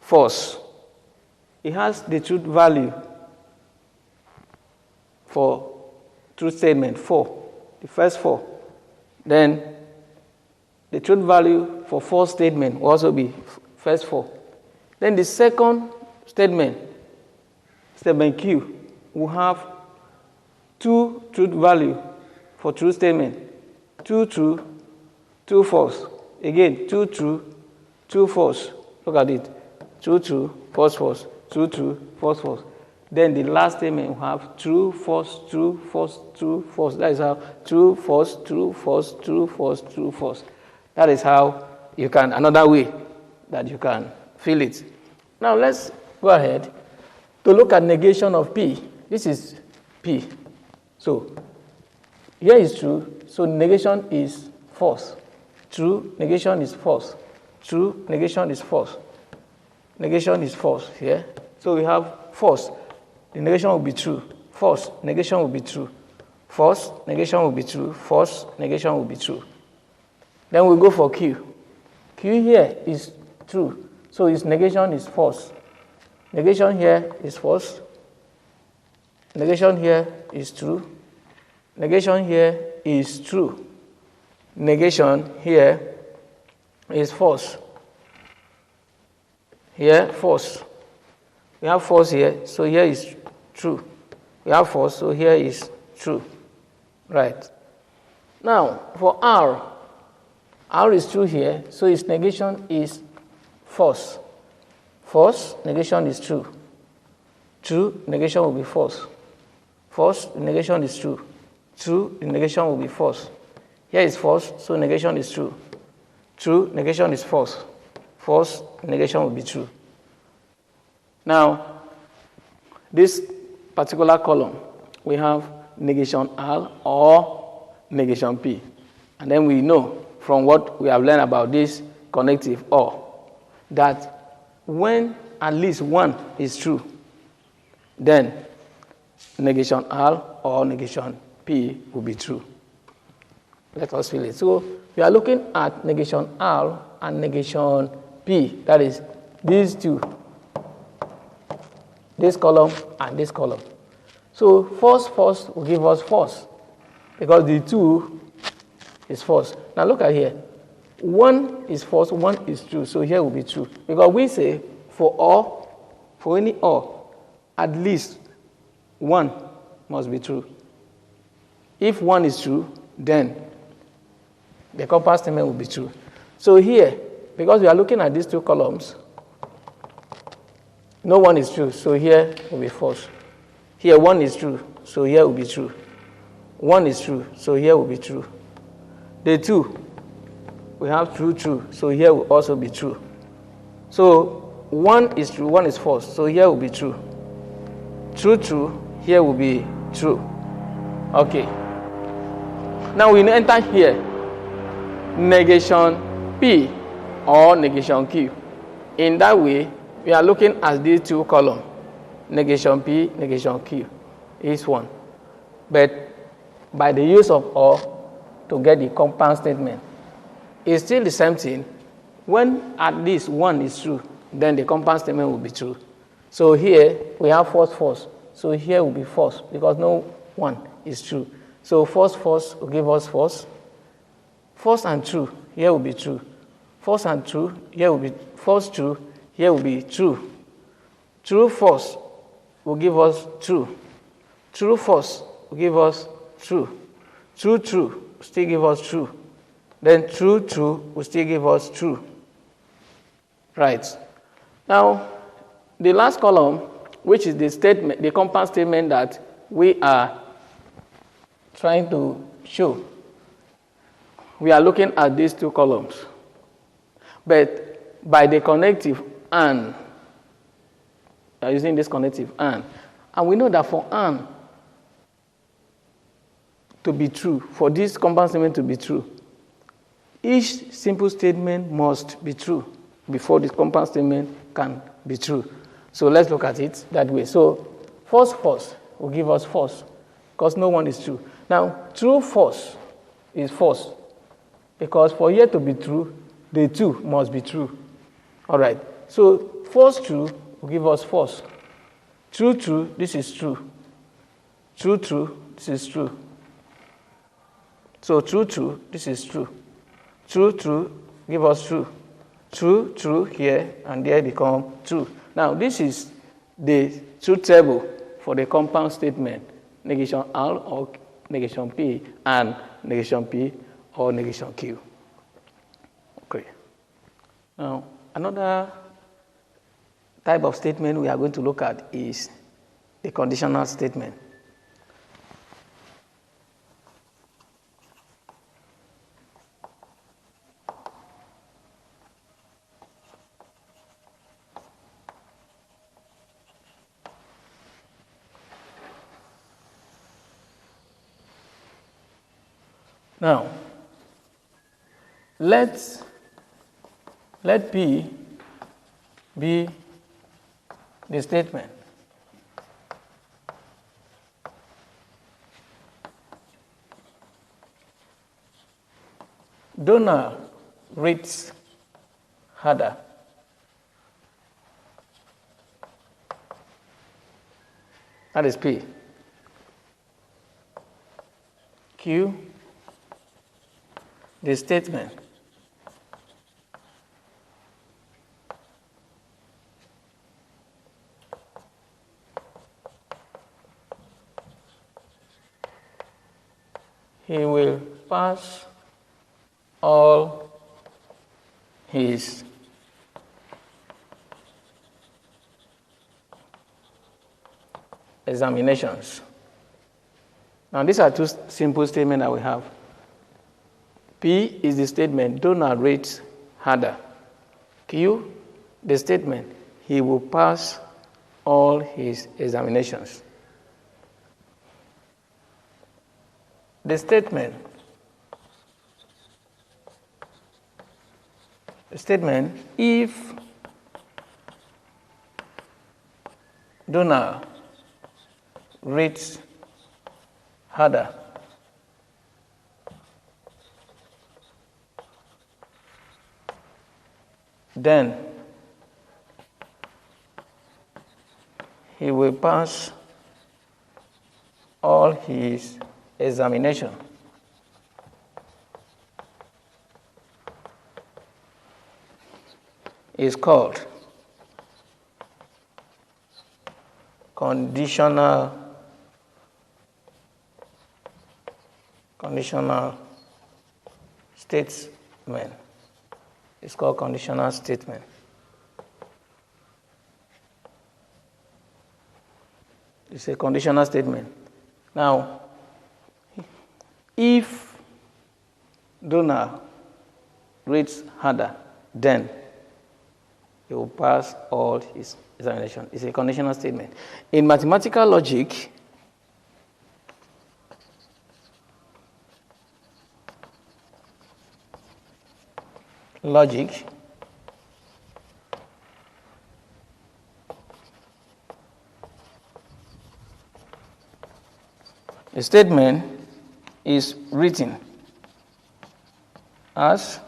false. It has the truth value for truth statement 4, the first 4. Then the truth value for false statement will also be first 4. Then the second statement, statement Q, will have 2 truth value for true statement, 2 true, 2 false. Again, 2 true, 2 false. Look at it. 2 true, false, false, 2 true, false, false. Then the last statement will have true, false, true, false, true, false. That is how true, false, true, false, true, false, true, false. That is how you can, another way that you can fill it. Now let's go ahead to look at negation of P. This is P. So here is true, so negation is false. True, negation is false. True, negation is false. Negation is false here. So we have false. The negation will be true. False, negation will be true. False, negation will be true. False, negation will be true. Then we go for Q. Q here is true. So its negation is false. Negation here is false. Negation here is true. Negation here is true. Negation here is false. Here, false. We have false here, so here is true. We have false, so here is true. Right. Now, for R, R is true here, so its negation is false. False, negation is true. True, negation will be false. False, negation is true. True, the negation will be false. Here is false, so negation is true. True, negation is false. False, negation will be true. Now, this particular column, we have negation R or negation P. And then we know from what we have learned about this connective or that when at least one is true, then negation R or negation P will be true. Let us fill it. So we are looking at negation R and negation P. That is these two. This column and this column. So false, false will give us false because the 2 is false. Now look at here. 1 is false, 1 is true. So here will be true. Because we say for all, for any all, at least 1 must be true. If 1 is true, then the compound statement will be true. So here, because we are looking at these 2 columns, no 1 is true, so here will be false. Here 1 is true, so here will be true. 1 is true, so here will be true. The 2, we have true, true, so here will also be true. So one is true, one is false. So here will be true. True, true, here will be true. Okay. Now we enter here. Negation P or negation Q. In that way, we are looking at these two columns. Negation P, negation Q is one. But by the use of or to get the compound statement, it's still the same thing. When at least one is true, then the compound statement will be true. So here we have false, false. So here will be false because no one is true. So false, false will give us false. False and true, here will be true. False and true, here will be false, true, here will be true. True, false will give us true. True, false will give us true. True, true will still give us true. Then true, true will still give us true. Right. Now, the last column, which is the statement, the compound statement that we are trying to show. We are looking at these two columns. But by the connective and, we are using this connective and we know that for and to be true, for this compound statement to be true, each simple statement must be true before this compound statement can be true. So let's look at it that way. So false, false will give us false because no one is true. Now, true, false is false because for here to be true, the two must be true. All right. So false, true will give us false. True, true, this is true. True, true, this is true. So true, true, this is true. True, true, give us true. True, true here, and there become true. Now, this is the truth table for the compound statement, negation R or negation P, and negation P or negation Q. Okay. Now, another type of statement we are going to look at is the conditional statement. Now, let P be the statement. Donor reads harder. That is P. Q, the statement. He will pass all his examinations. Now, these are two simple statements that we have. P is the statement, donor rates harder. Q, the statement, he will pass all his examinations. The statement, if donor rates harder, then he will pass all his examination. Is called conditional statement. It's called conditional statement. It's a conditional statement. Now, if donor reads harder, then he will pass all his examination. It's a conditional statement. In mathematical logic, a statement is written as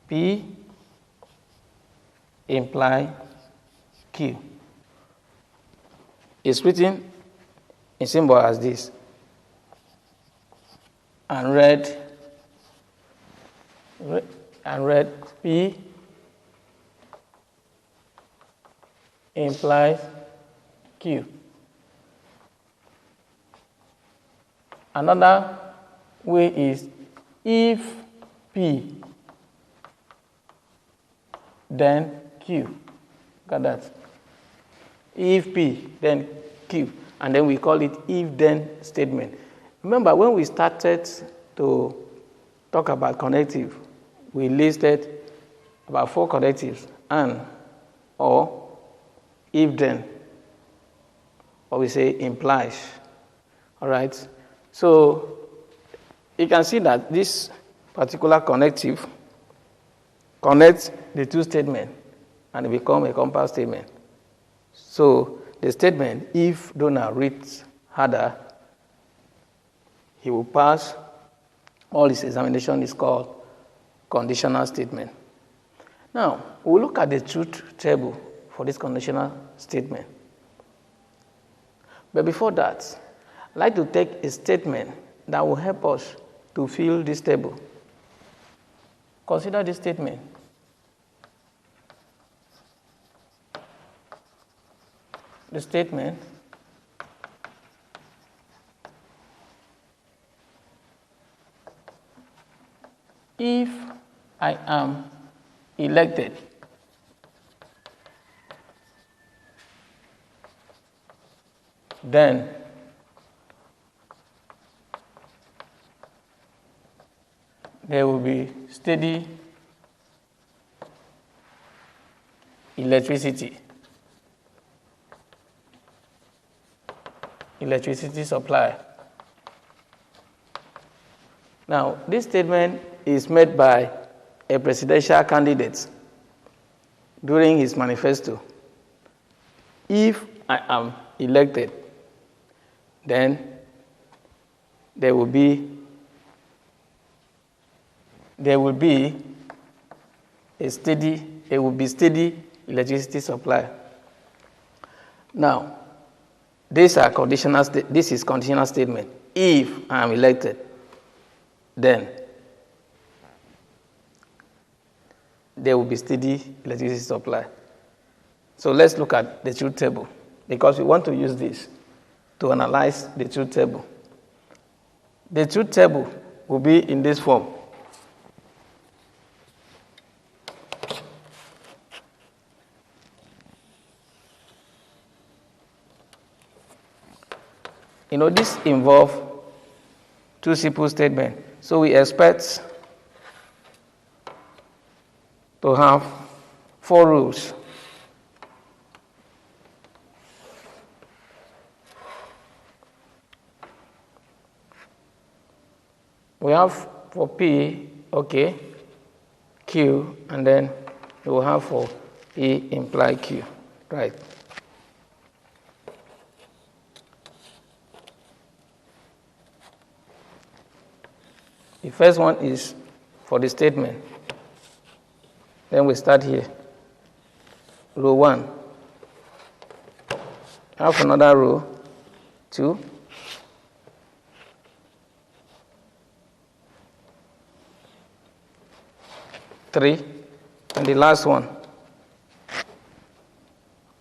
P imply Q. It's written in symbol as this and read P implies Q. Another way is if P then Q. Got that? If P then Q. And then we call it if-then statement. Remember when we started to talk about connective, we listed about 4 connectives: and, or, if-then, or we say implies. All right? So you can see that this particular connective connects the two statements and it becomes a compound statement. So the statement, if donor reads harder, he will pass all his examination, is called conditional statement. Now, we'll look at the truth table for this conditional statement. But before that, I'd like to take a statement that will help us to fill this table. Consider this statement. The statement if I am elected, then there will be steady electricity supply. Now, this statement is made by a presidential candidate during his manifesto. If I am elected, then there will be steady electricity supply. Now, this is conditional statement. If I am elected, then there will be steady electricity supply. So let's look at the truth table, because we want to use this to analyze the truth table. The truth table will be in this form. You know, this involves two simple statements. So we expect to have 4 rules. We have for P, okay, Q, and then we will have for E imply Q, right? The first one is for the statement. Then we start here. Row 1. Have another row, 2. Three, and the last one,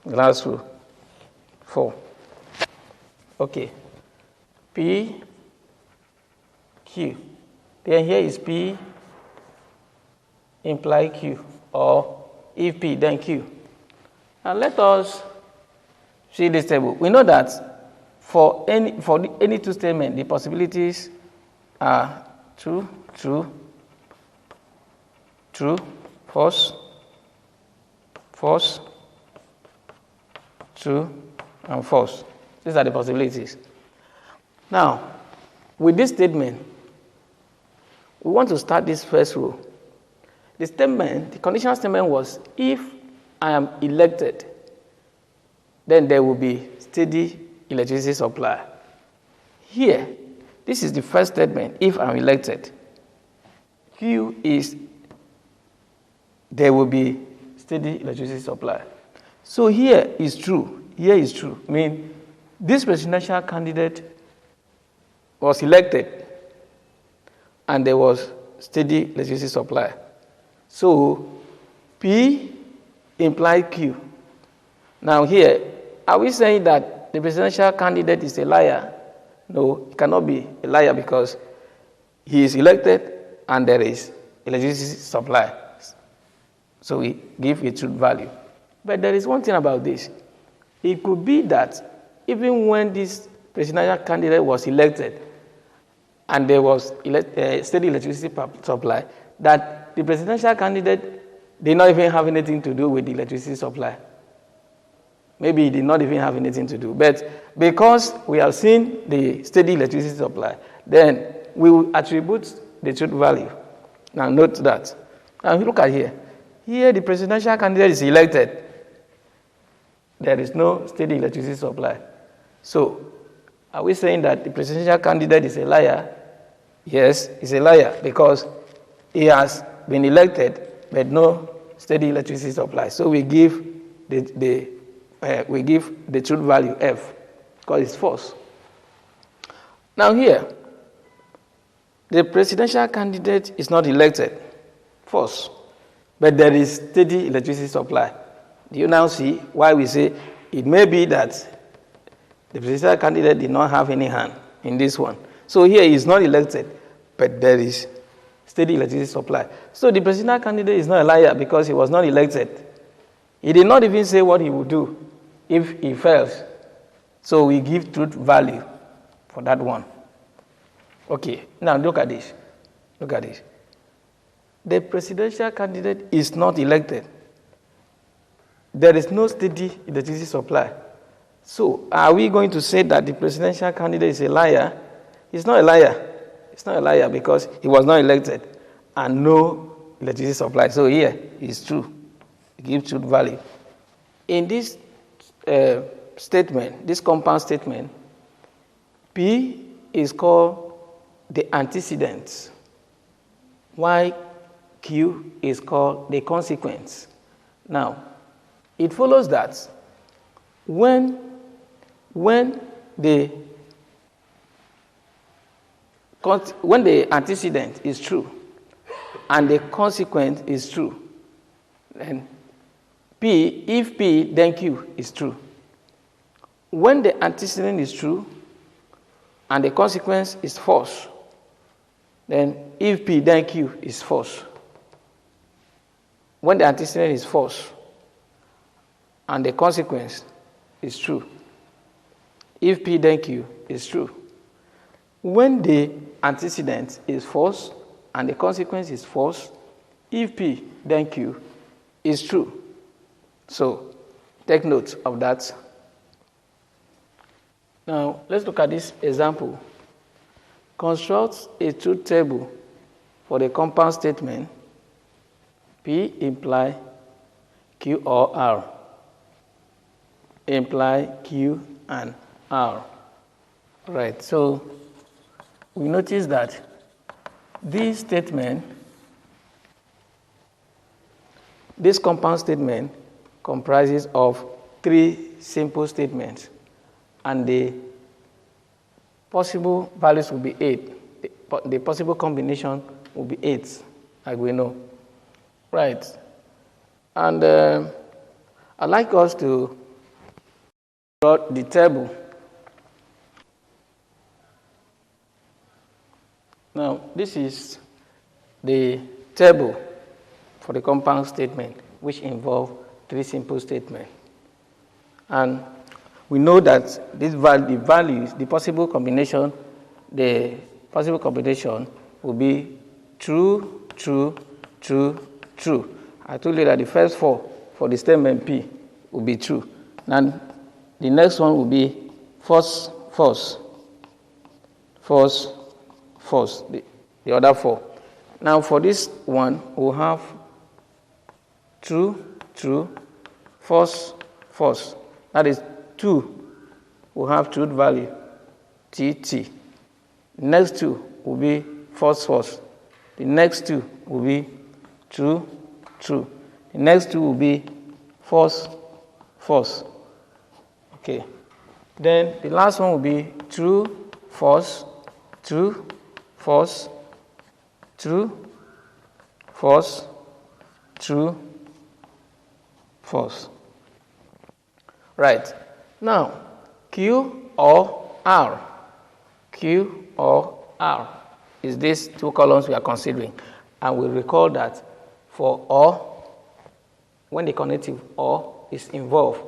the last row, 4. Okay. P, Q. Then here is P imply Q, or if P, then Q. Now let us see this table. We know that for any two statements, the possibilities are true, true, true, false, false, true, and false. These are the possibilities. Now, with this statement, we want to start this first row. The statement, the conditional statement was, if I am elected, then there will be steady electricity supply. Here, this is the first statement, if I'm elected. Q is, there will be steady electricity supply. So here is true, here is true. I mean, this presidential candidate was elected and there was steady electricity supply. So P implies Q. Now here, are we saying that the presidential candidate is a liar? No, he cannot be a liar because he is elected and there is electricity supply. So we give a truth value. But there is one thing about this. It could be that even when this presidential candidate was elected and there was steady electricity supply, that the presidential candidate did not even have anything to do with the electricity supply. Maybe he did not even have anything to do. But because we have seen the steady electricity supply, then we will attribute the truth value. Now note that. Now look at here. Here the presidential candidate is elected. There is no steady electricity supply. So are we saying that the presidential candidate is a liar? Yes, he's a liar because he has been elected but no steady electricity supply. So we give the truth value F because it's false. Now here, the presidential candidate is not elected. False. But there is steady electricity supply. Do you now see why we say it may be that the presidential candidate did not have any hand in this one? So here he is not elected, but there is steady electricity supply. So the presidential candidate is not a liar because he was not elected. He did not even say what he would do if he fails. So we give truth value for that one. Okay, now look at this. Look at this. The presidential candidate is not elected. There is no steady electricity supply. So are we going to say that the presidential candidate is a liar? He's not a liar. He's not a liar because he was not elected and no electricity supply. So here it's true. It gives truth value. In this statement, this compound statement, P is called the antecedent, while Q is called the consequence. Now, it follows that when the antecedent is true and the consequence is true, then P, if P, then Q is true. When the antecedent is true and the consequence is false, then if P, then Q is false. When the antecedent is false and the consequence is true, if P, then Q is true. When the antecedent is false and the consequence is false, if P, then Q is true. So take note of that. Now let's look at this example. Construct a truth table for the compound statement P imply Q or R. Imply Q and R. Right, so we notice that this statement, this compound statement comprises of three simple statements, and the possible values will be 8. The possible combination will be 8, like we know. Right. And I'd like us to draw the table. Now, this is the table for the compound statement, which involve three simple statements. And we know that the possible combination will be true, true, true, true. I told you that the first 4 for the statement P will be true. Now, the next one will be false, false, false, false, the other 4. Now, for this one, we'll have true, true, false, false. That is 2 will have truth value, T, T. The next 2 will be false, false. The next 2 will be true, true. The next 2 will be false, false. Okay. Then the last one will be true, false, true, false, true, false, true, false. Right. Now, Q or R. Q or R is these 2 columns we are considering. And we recall that for or, when the connective or is involved,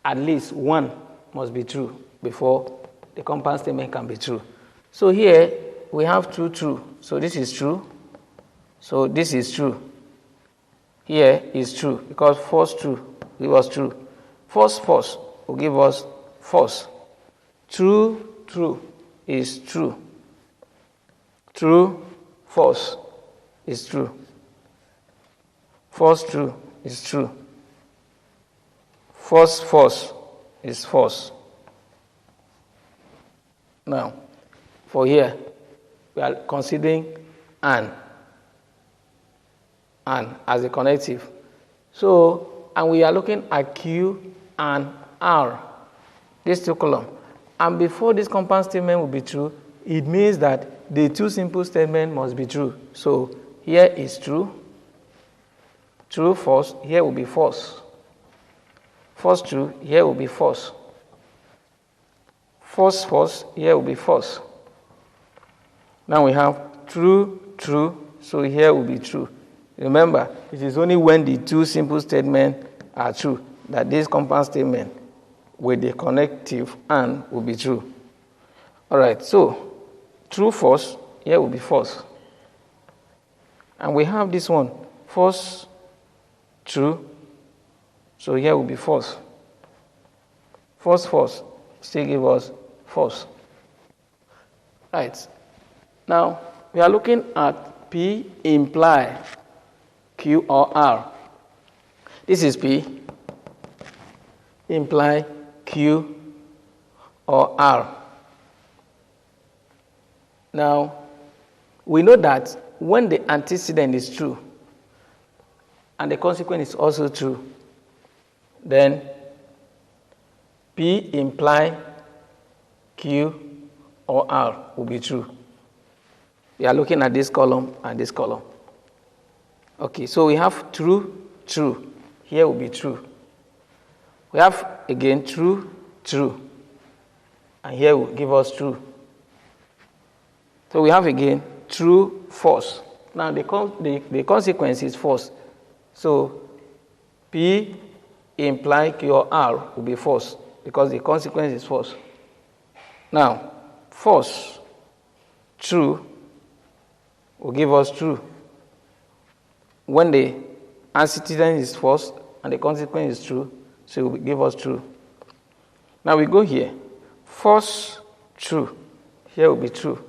at least 1 must be true before the compound statement can be true. So here we have true, true. So this is true. So this is true. Here is true because false, true give us true. False, false will give us false. True, true is true. True, false is true. False, true is true. False, false is false. Now, for here, we are considering and as a connective. So, and we are looking at Q and R, these 2 columns. And before this compound statement will be true, it means that the 2 simple statements must be true. So, here is true. True, false, here will be false. False, true, here will be false. False, false, here will be false. Now we have true, true, so here will be true. Remember, it is only when the 2 simple statements are true that this compound statement with the connective and will be true. All right, so true, false, here will be false. And we have this one, false, true, so here will be false. False, false, still give us false. Right. Now, we are looking at P imply Q or R. This is P imply Q or R. Now, we know that when the antecedent is true and the consequence is also true, then P imply Q or R will be true. We are looking at this column and this column. Okay, so we have true, true. Here will be true. We have again true, true. And here will give us true. So we have again true, false. Now the consequence is false. So P imply Q or R will be false because the consequence is false. Now, false, true will give us true. When the antecedent is false and the consequence is true, so it will give us true. Now we go here. False, true. Here will be true.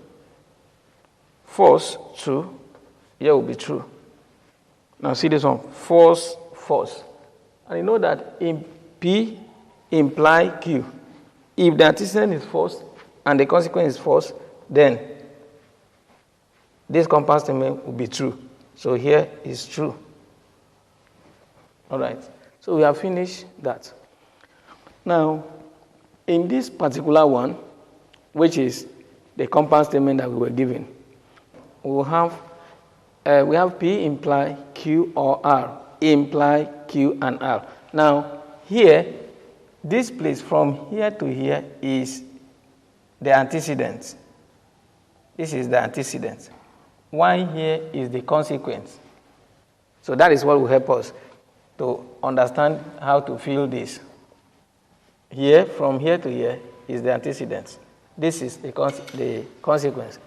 False, true. Here will be true. Now see this one. False, false. And you know that in P imply Q. If the antecedent is false and the consequence is false, then this compound statement will be true. So here is true. All right. So we have finished that. Now, in this particular one, which is the compound statement that we were given, we have P imply Q or R, imply Q and R. Now, here, this place from here to here is the antecedent. This is the antecedent. One here is the consequence. So that is what will help us to understand how to fill this. Here, from here to here, is the antecedent. This is the consequence.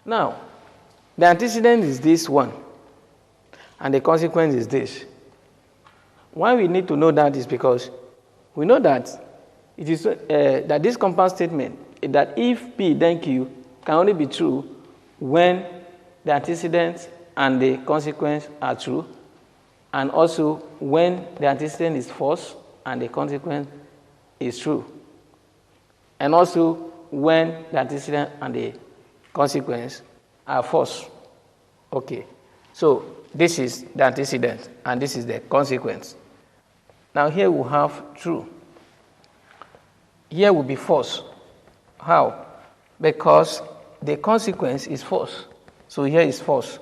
Now, the antecedent is this one, and the consequence is this. why we need to know that is because we know that it is that this compound statement, that if P then Q, can only be true when the antecedent and the consequence are true, and also when the antecedent is false and the consequence is true, and also when the antecedent and the consequence are false. Okay, so this is the antecedent and this is the consequence. Now here we have true. Here will be false. How? Because the consequence is false. So here is false.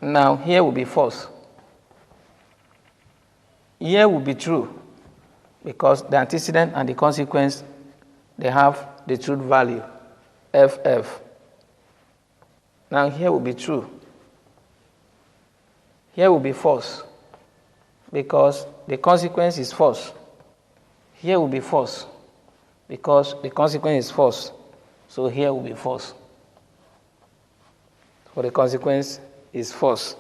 Now here will be false. Here will be true because the antecedent and the consequence, they have the truth value, FF. Now here will be true. Here will be false because the consequence is false. Here will be false because the consequence is false. So here will be false. So the consequence is false.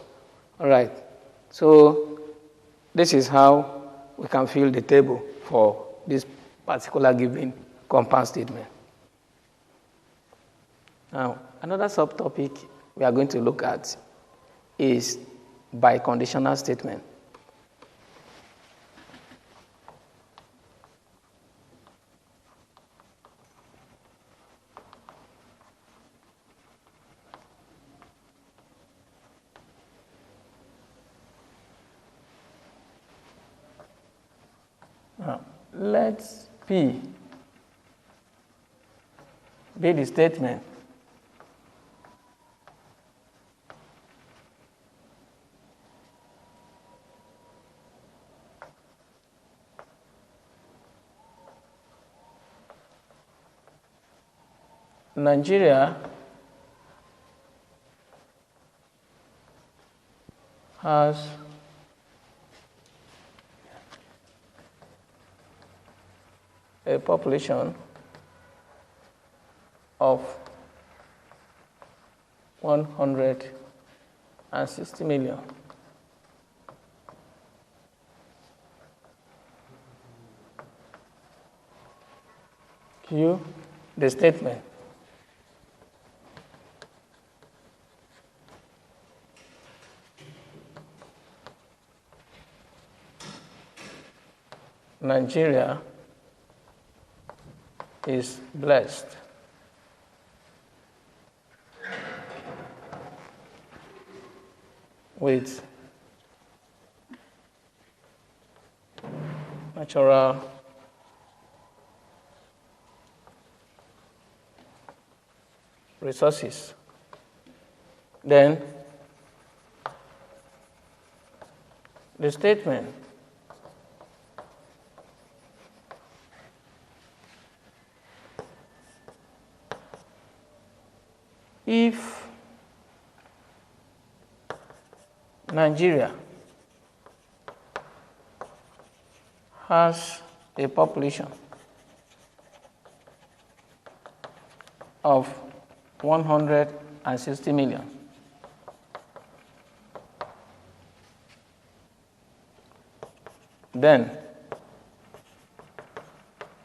All right. So this is how we can fill the table for this particular given compound statement. Now, another subtopic we are going to look at is biconditional statement. Now, let P be the statement Nigeria has a population of 160 million. Q, the statement. Nigeria is blessed with natural resources. Then the statement if Nigeria has a population of 160 million, then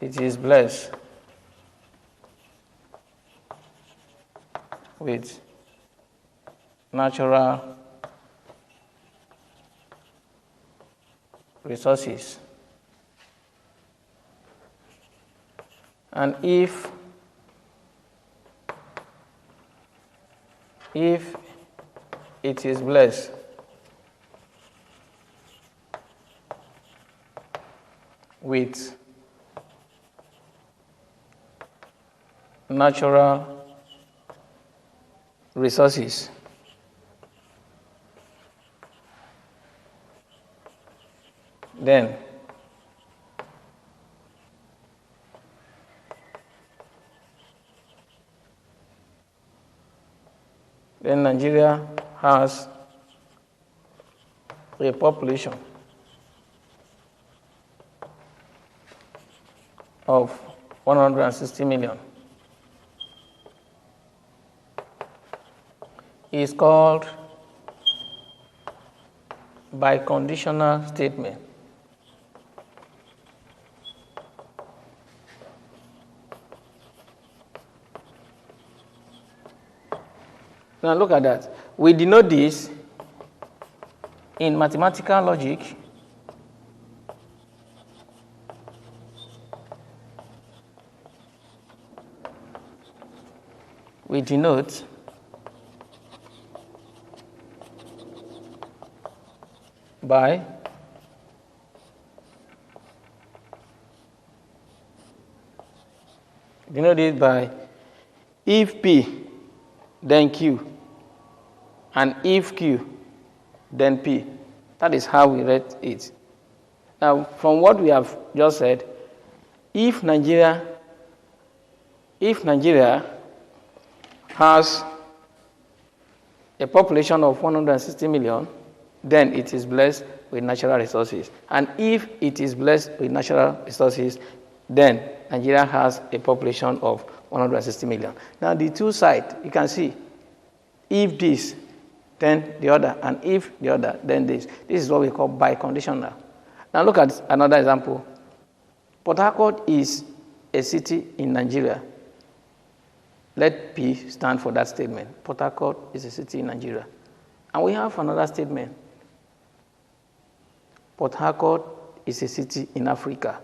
it is blessed with natural resources. And if it is blessed with natural resources, then Nigeria has a population of 160 million. Is called biconditional statement. Now look at that. We denote this in mathematical logic we denote by if P then Q and if Q then P. That is how we write it. Now, from what we have just said, if Nigeria has a population of 160 million, then it is blessed with natural resources. And if it is blessed with natural resources, then Nigeria has a population of 160 million. Now, the two sides, you can see, if this, then the other, and if the other, then this. This is what we call biconditional. Now, look at another example. Port Harcourt is a city in Nigeria. Let P stand for that statement. Port Harcourt is a city in Nigeria. And we have another statement. Port Harcourt is a city in Africa.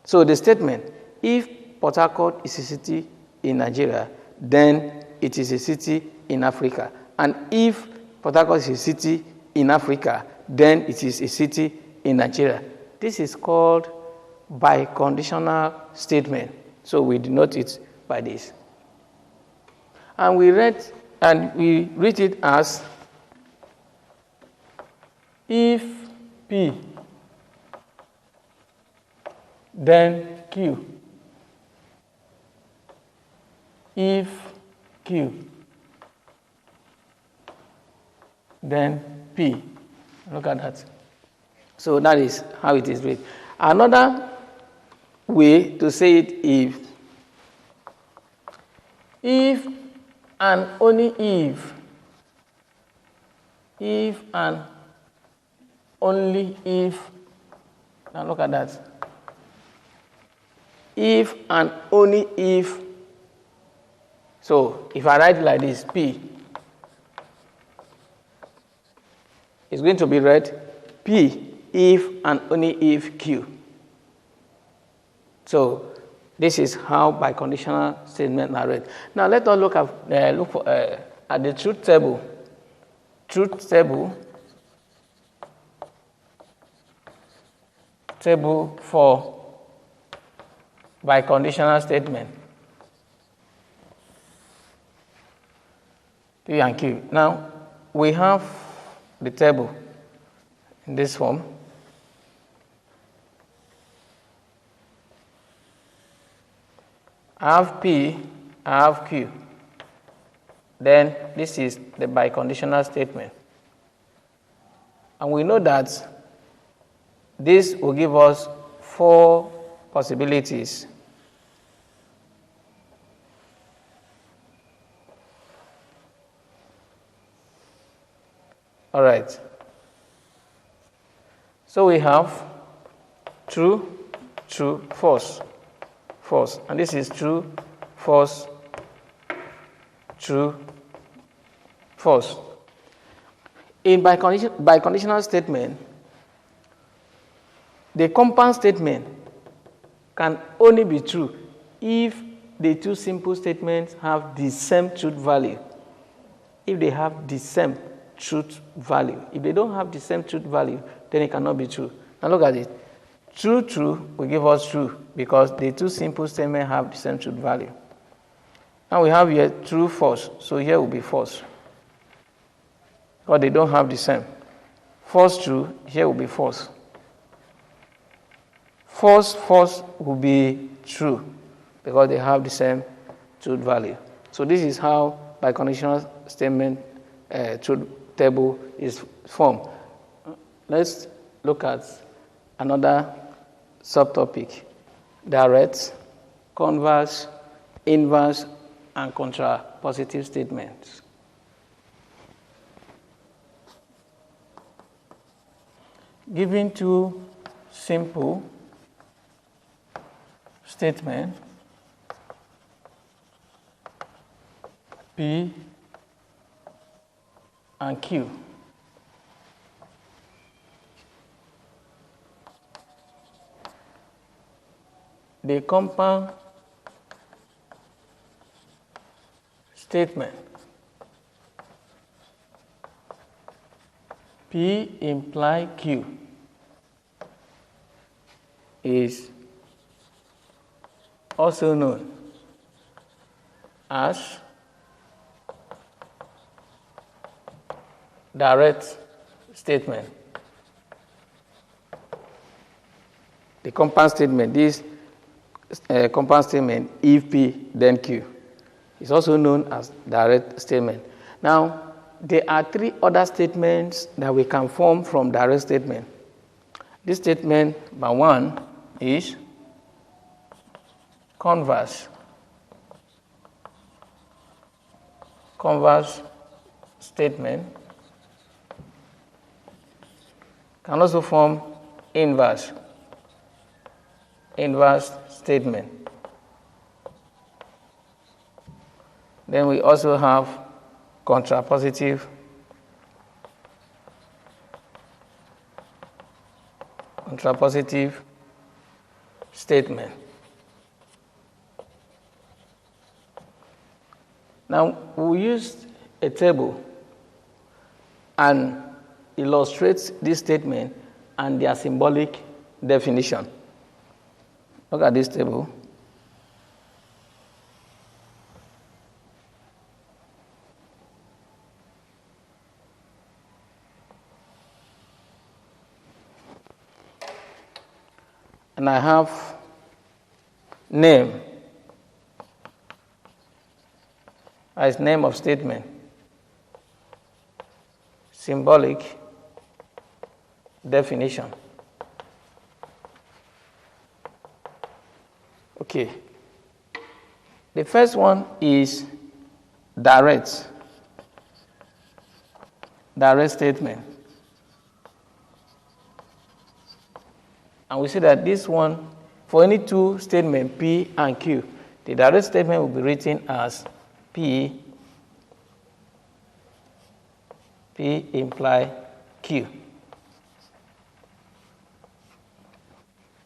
So the statement, if Port Harcourt is a city in Nigeria, then it is a city in Africa. And if Port Harcourt is a city in Africa, then it is a city in Nigeria. This is called biconditional statement. So we denote it by this. And we read it as if P then Q, if Q then P. Look at that. So that is how it is read. Another way to say it is if and only if and only if, now look at that. If and only if, so if I write it like this, P is going to be read P if and only if Q. So this is how biconditional statements are read. Now let us look at the truth table. Truth table for biconditional statement. P and Q. Now we have the table in this form. I have P, I have Q. Then this is the biconditional statement. And we know that this will give us 4 possibilities. All right. So we have true, true, false, false. And this is true, false, true, false. In biconditional statement, the compound statement can only be true if the two simple statements have the same truth value. If they have the same truth value. If they don't have the same truth value, then it cannot be true. Now look at it. True, true will give us true because the two simple statements have the same truth value. Now we have here true, false. So here will be false. Because they don't have the same. False, true, here will be false. False, false will be true because they have the same truth value. So this is how biconditional statement truth table is formed. Let's look at another subtopic: direct, converse, inverse, and contrapositive statements. Given two simple statements, P and Q. The compound statement P imply Q is also known as direct statement. The compound statement, this compound statement, if P then Q, is also known as direct statement. Now, there are three other statements that we can form from direct statement. This statement, by one, is converse. Converse statement can also form inverse. Inverse statement. Then we also have contrapositive. Contrapositive statement. Now, we use a table and illustrates this statement and their symbolic definition. Look at this table. And I have name as name of statement, symbolic definition. Okay. The first one is direct statement. And we see that this one, for any two statements, P and Q, the direct statement will be written as P imply Q.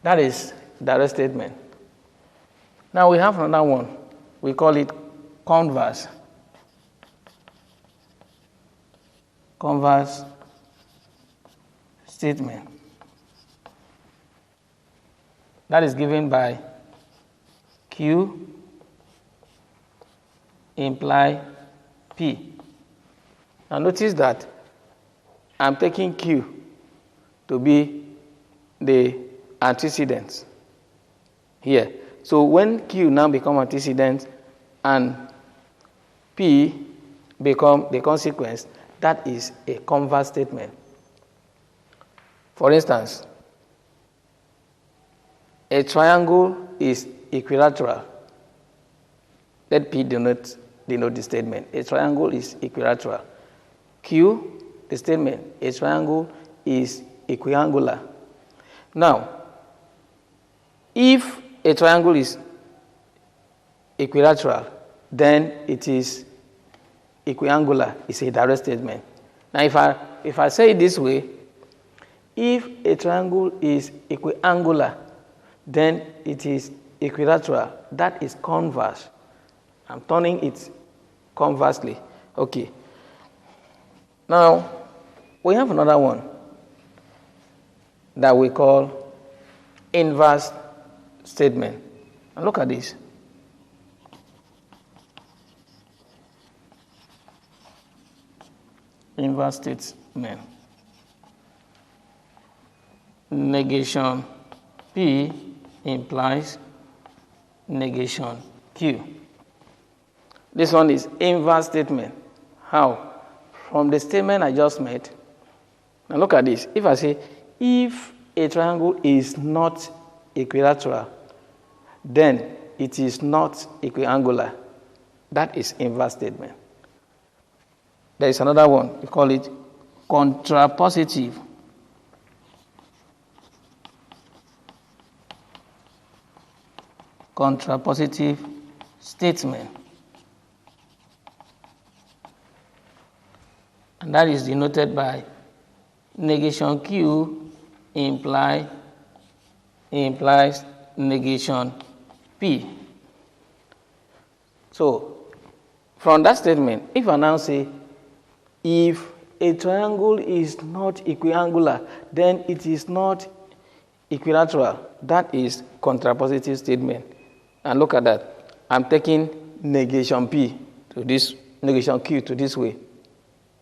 That is direct statement. Now we have another one. We call it converse. Converse statement. That is given by Q imply P. Now notice that I'm taking Q to be the antecedent here. So when Q now become antecedent and P become the consequence, that is a converse statement. For instance, a triangle is equilateral. Let P denote the statement. A triangle is equilateral. Q, the statement, a triangle is equiangular. Now, if a triangle is equilateral, then it is equiangular. It's a direct statement. Now, if I say it this way, if a triangle is equiangular, then it is equilateral. That is converse. I'm turning it conversely. Okay. Now, we have another one that we call inverse statement. And look at this. Inverse statement. Negation P implies negation Q. This one is inverse statement. How? From the statement I just made. Now look at this. If I say, if a triangle is not equilateral, then it is not equiangular. That is inverse statement. There is another one. We call it contrapositive contrapositive statement. And that is denoted by negation Q implies negation P. So, from that statement, if I now say, if a triangle is not equiangular, then it is not equilateral. That is contrapositive statement. And look at that. I'm taking negation P to this, negation Q to this way.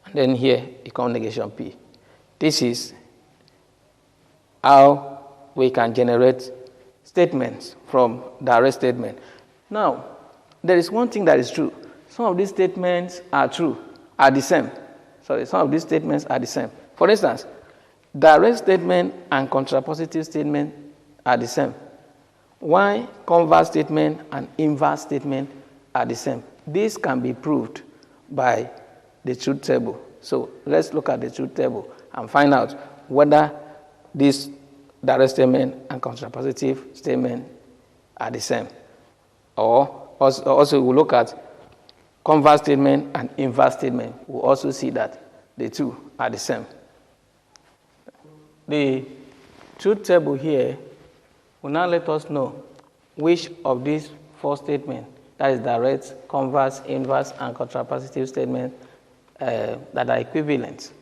And then here, it comes negation P. This is how we can generate statements from direct statement. Now, there is one thing that is true. Some of these statements are true, are the same. Sorry, some of these statements are the same. For instance, direct statement and contrapositive statement are the same. Why converse statement and inverse statement are the same? This can be proved by the truth table. So let's look at the truth table and find out whether this direct statement and contrapositive statement are the same. Or also we'll look at converse statement and inverse statement. We'll also see that the two are the same. The truth table here will now let us know which of these four statements, that is direct, converse, inverse, and contrapositive statements, that are equivalent.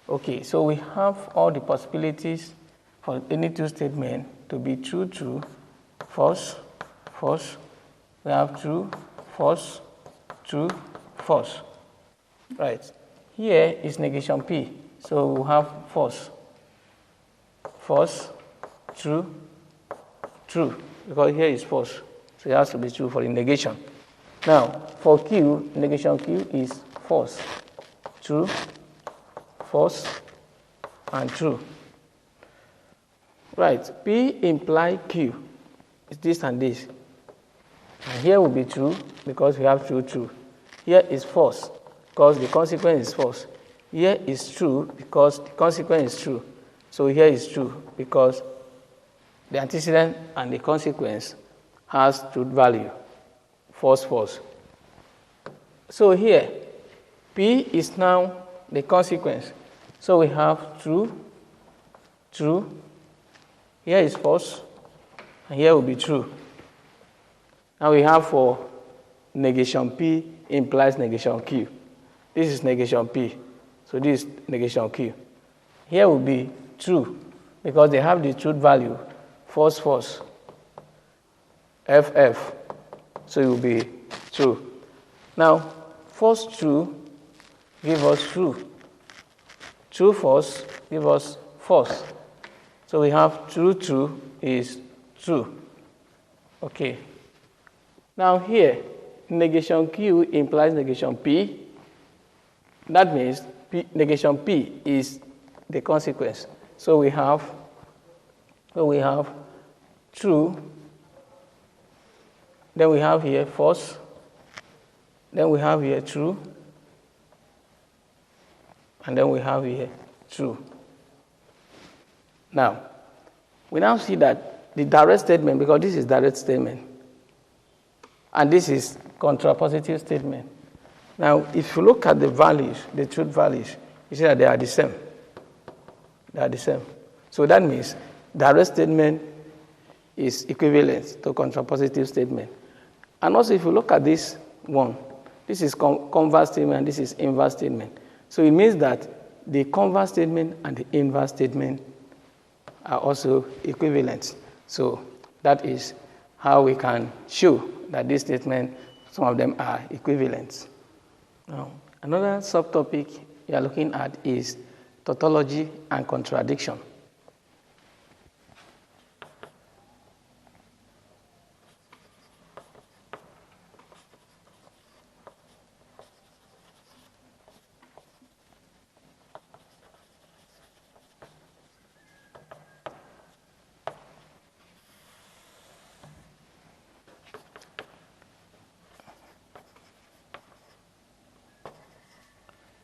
Okay, so we have all the possibilities for any two statements to be true, true, false, false. We have true, false, true, false. Right. Here is negation P. So we have false, false, true, true. Because here is false. So it has to be true for the negation. Now, for Q, negation Q is false, true, false, and true. Right. P implies Q. It's this and this. And here will be true because we have true, true. Here is false because the consequence is false. Here is true because the consequence is true. So here is true because the antecedent and the consequence has truth value. False, false. So here, P is now the consequence. So we have true, true. Here is false, and here will be true. Now we have for negation P implies negation Q. This is negation P. So this is negation Q. Here will be true because they have the truth value. False, false. FF. So it will be true. Now, false, true give us true. True, false give us false. So we have true, true is true. Okay. Now here, negation Q implies negation P. That means negation P is the consequence. So we have true, then we have here false, then we have here true, and then we have here true. Now, we now see that the direct statement, because this is direct statement, and this is contrapositive statement. Now, if you look at the values, the truth values, you see that they are the same. They are the same. So that means direct statement is equivalent to contrapositive statement. And also, if you look at this one, this is converse statement, this is inverse statement. So it means that the converse statement and the inverse statement are also equivalent. So that is how we can show that these statements, some of them are equivalent. Now, another subtopic we are looking at is tautology and contradiction.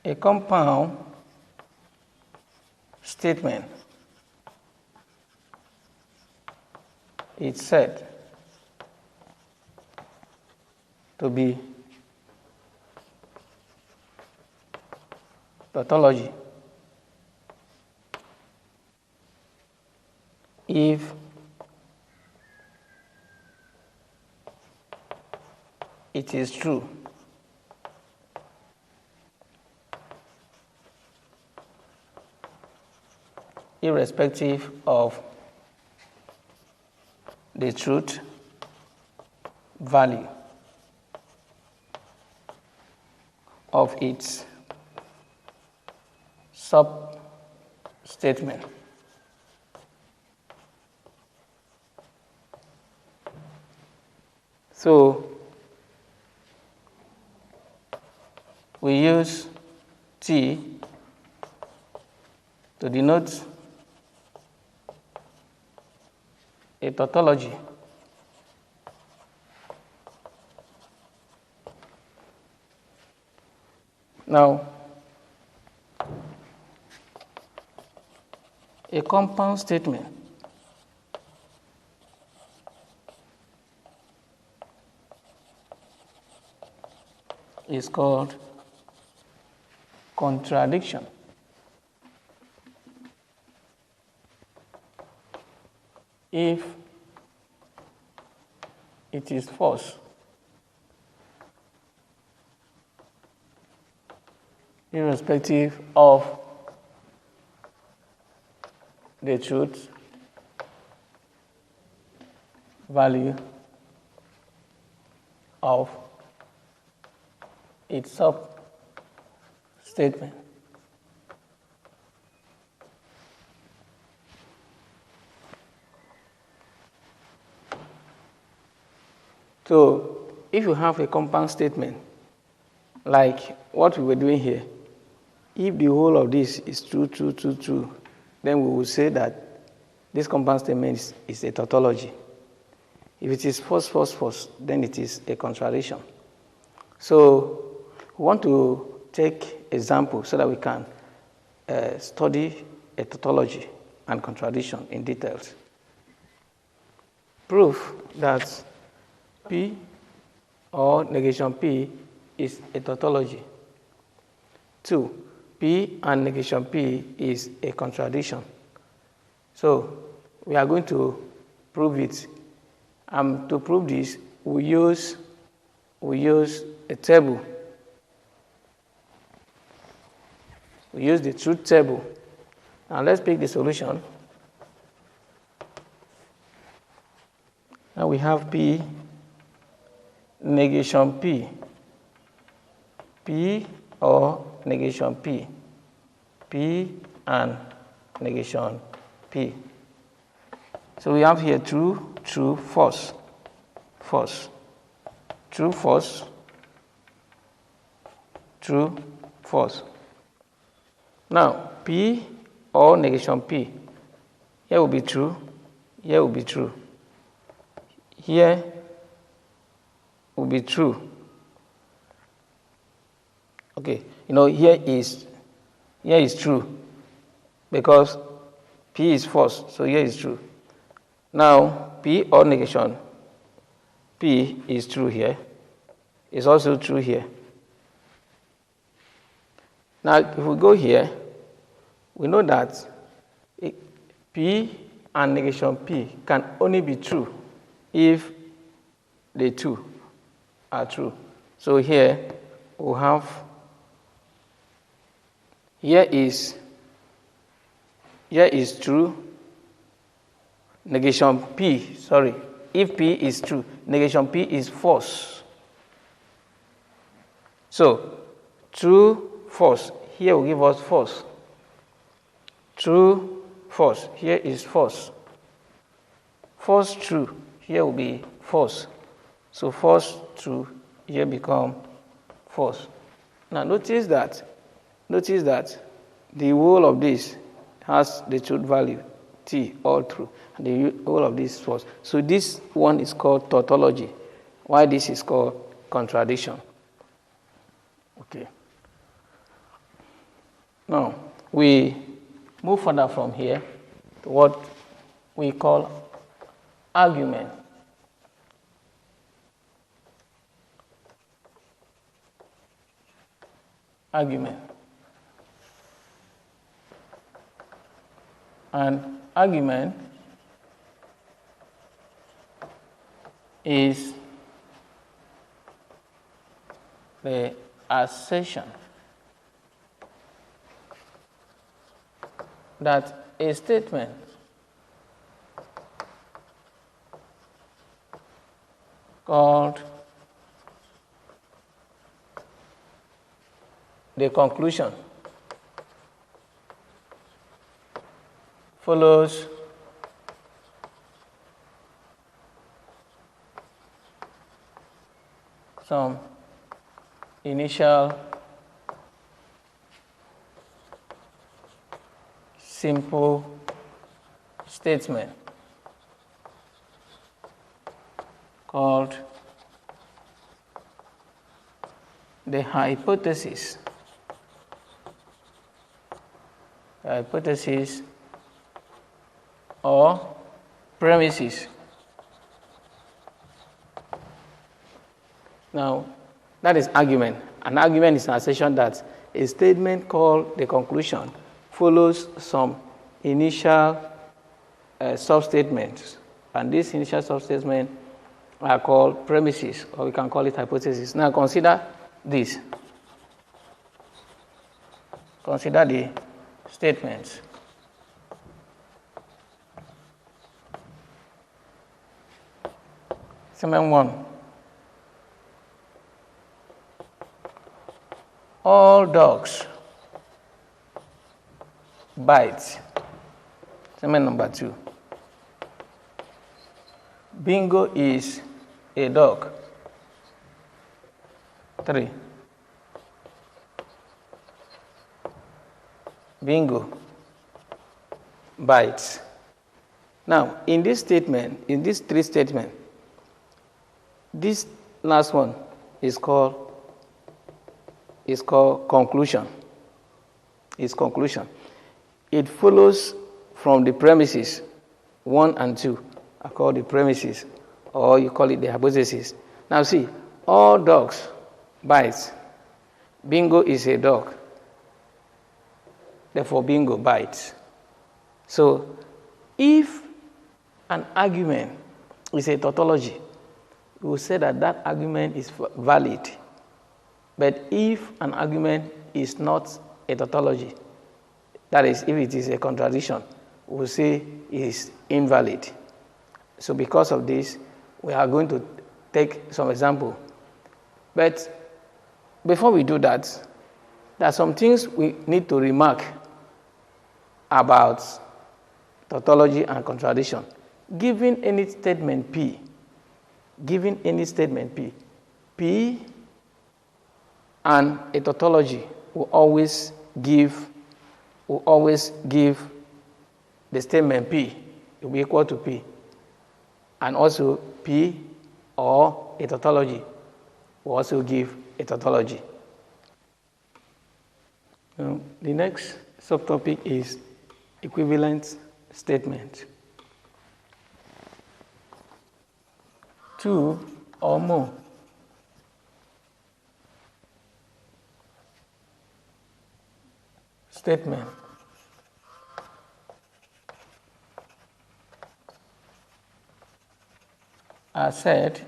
A compound statement is said to be tautology if it is true irrespective of the truth value of its sub-statement. So we use T to denote a tautology now. A compound statement is called contradiction. If it is false, irrespective of the truth value of its sub-statement. So if you have a compound statement, like what we were doing here, if the whole of this is true, then we will say that this compound statement is a tautology. If it is false, then it is a contradiction. So we want to take examples so that we can study a tautology and contradiction in details. Proof that P or negation P is a tautology. 2, P and negation P is a contradiction. So we are going to prove it. To prove this, we use a table. We use the truth table. Now let's pick the solution. Now we have P negation P. P or negation P. P and negation P. So we have here true, false, false. True, false, true, false. Now, P or negation P. Here will be true, here will be true. Here will be true. Okay, here is true because P is false, so here is true. Now, P or negation P is true here. It's also true here. Now, if we go here, we know that P and negation P can only be true if the two are true. So here we have, here is true, negation P, sorry. If P is true, negation P is false. So, true, false. Here will give us false. True, false. Here is false. False, true. Here will be false. So, false, true. Here become false. Now, notice that the whole of this has the truth value, T, all true. And the whole of this is false. So this one is called tautology, while this is called contradiction. Okay. Now, we move further from here to what we call argument. argument. An argument is the assertion that a statement called the conclusion follows some initial simple statement called the hypothesis. The hypothesis or premises. Now, that is argument. An argument is an assertion that a statement called the conclusion follows some initial sub-statements, and these initial sub-statements are called premises, or we can call it hypothesis. Now, consider this. Consider the statements. Statement 1. All dogs bite. Statement number 2. Bingo is a dog. 3. Bingo bites. Now, in this statement, in these three statements, this last one is called conclusion. It's conclusion. It follows from the premises 1 and 2 are called the premises, or you call it the hypothesis. Now see, all dogs bite. Bingo is a dog. Therefore, bingo bites. So, if an argument is a tautology, we will say that that argument is valid. But if an argument is not a tautology, that is, if it is a contradiction, we will say it is invalid. So because of this, we are going to take some example. But before we do that, there are some things we need to remark about tautology and contradiction. Given any statement P, P and a tautology will always give the statement P to be equal to P, and also P or a tautology will also give a tautology. The next subtopic is equivalent statement. 2 or more statement are said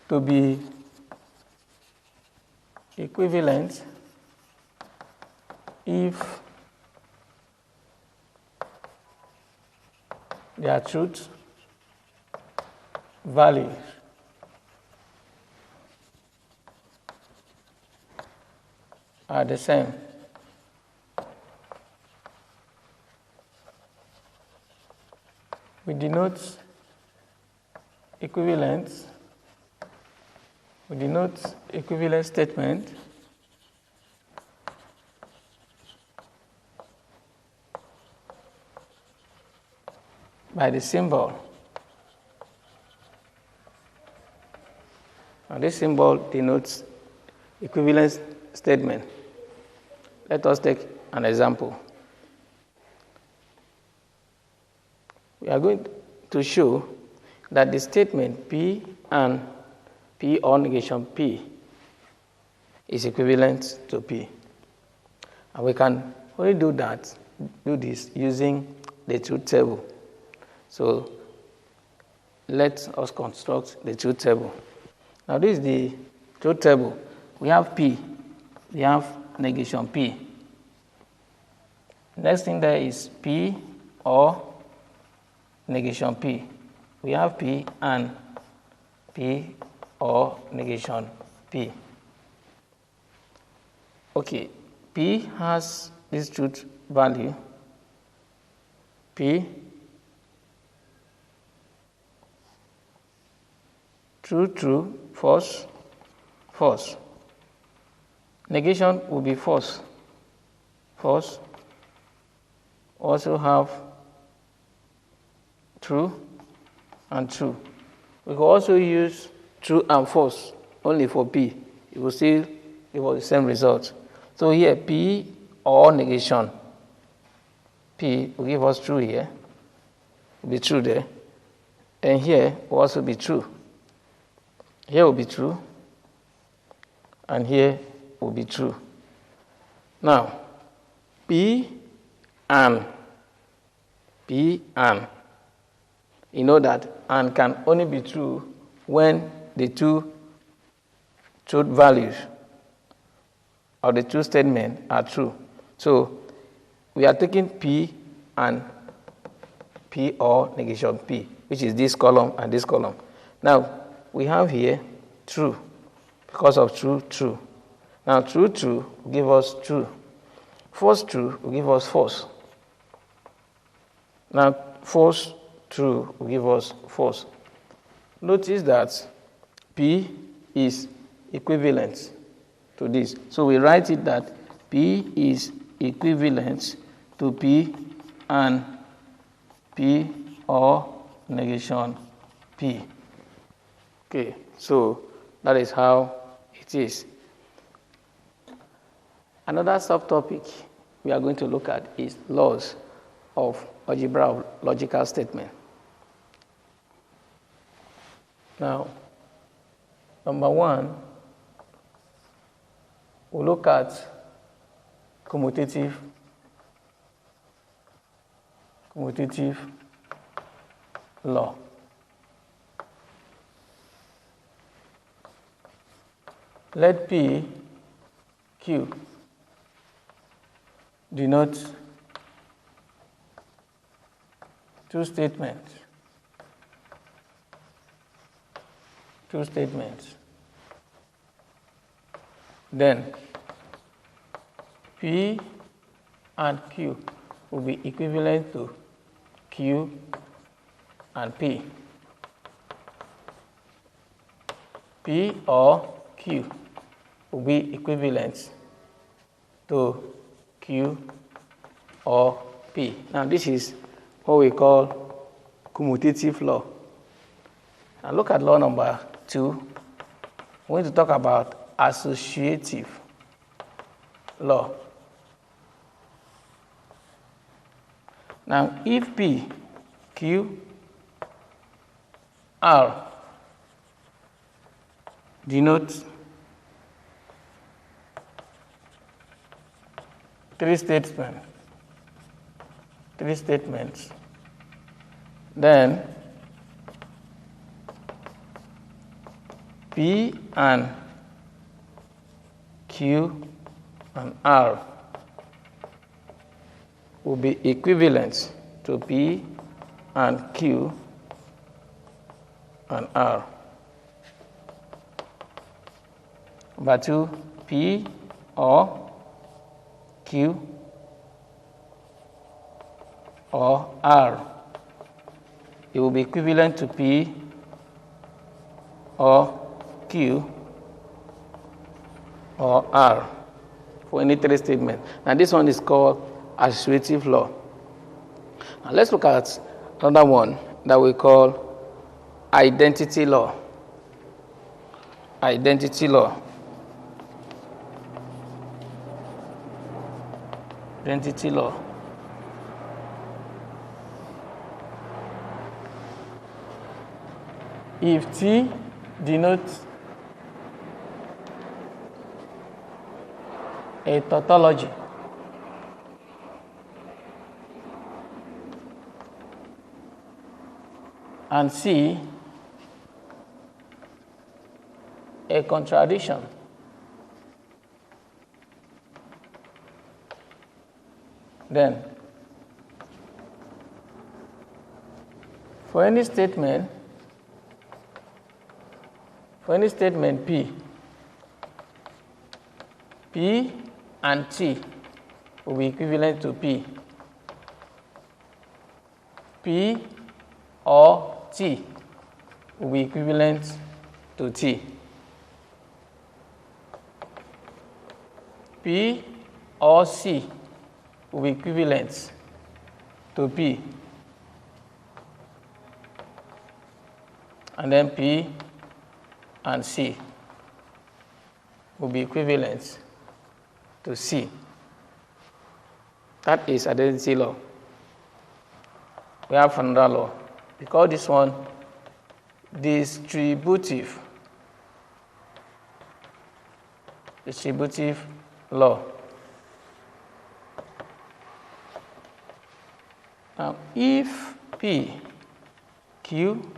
to be equivalent if their truth values are the same. We denote equivalence. We denote equivalent statement by the symbol. Now this symbol denotes equivalence statement. Let us take an example. We are going to show that the statement P and P or negation P is equivalent to P. And we can only do this using the truth table. So let us construct the truth table. Now this is the truth table. We have P, we have negation P. Next thing there is P or negation P. We have P and P or negation P. Okay, P has this truth value, P, true, false, false. Negation will be false. Also have true and true. We can also use true and false only for P. It will still give us the same result. So here, P or negation P will give us true here, will be true there, and here will also be true. Here will be true, and here will be true. Now, P and, you know that and can only be true when the two truth values or the two statements are true. So we are taking P and P or negation P, which is this column and this column. Now we have here true, because of true. Now true will give us true. False true will give us false. Now false true will give us false. Notice that P is equivalent to this. So we write it that P is equivalent to P and P or negation P. Okay, so that is how it is. Another subtopic we are going to look at is laws of algebra of logical statement. Now, number one, we'll look at commutative law. Let P, Q denote two statements. Then P and Q will be equivalent to Q and P. P or Q will be equivalent to Q or P. Now this is what we call commutative law. Now look at law number 2. We're going to talk about associative law. Now if P, Q, R denotes three statements, then P and Q and R will be equivalent to P and Q and R. Number 2, P or Q or R. It will be equivalent to P or Q or R for any three statements. Now this one is called associative law. Now let's look at another one that we call identity law. Identity law. Identity law. If T denotes a tautology. And C, a contradiction. Then, for any statement P, P and T will be equivalent to P. P or T will be equivalent to T. P or C will be equivalent to P. And then P and C will be equivalent to C. That is identity law. We have another law. We call this one distributive law. Now, if P, Q,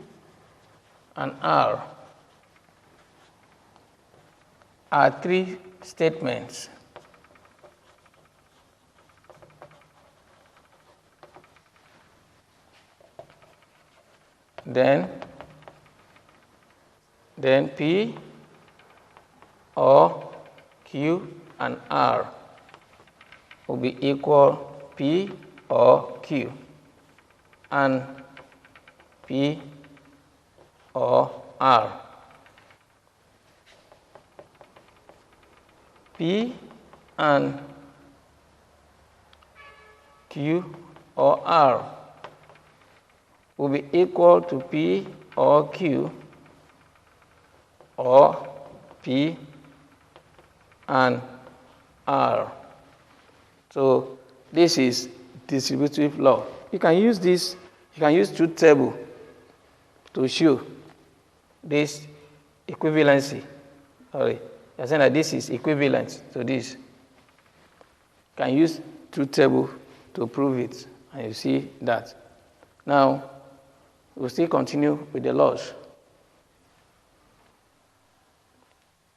and R are three statements, then P or Q and R will be equal P or Q and P or R. P and Q or R will be equal to P or Q or P and R. So this is distributive law. You can use this, you can use truth table to show this equivalency. Sorry, you're saying that this is equivalent to this. You can use truth table to prove it, and you see that. Now, we'll still continue with the laws.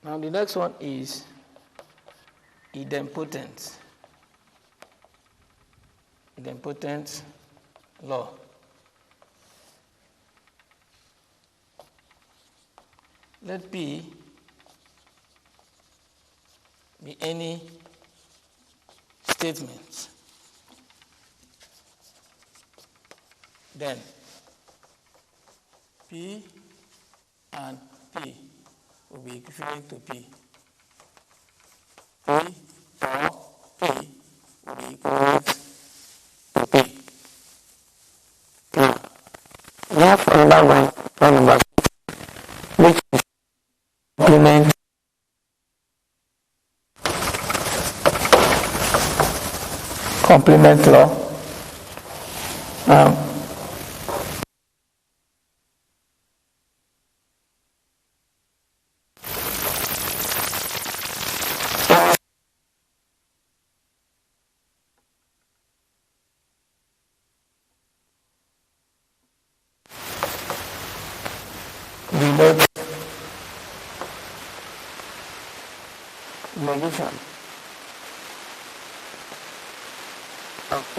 Now, the next one is idempotent. Idempotent law. Let P be any statement. Then P and P will be equivalent to P. P or P will be equivalent to P. Now, we have another one number 6, which is complement law. Denote negation of P.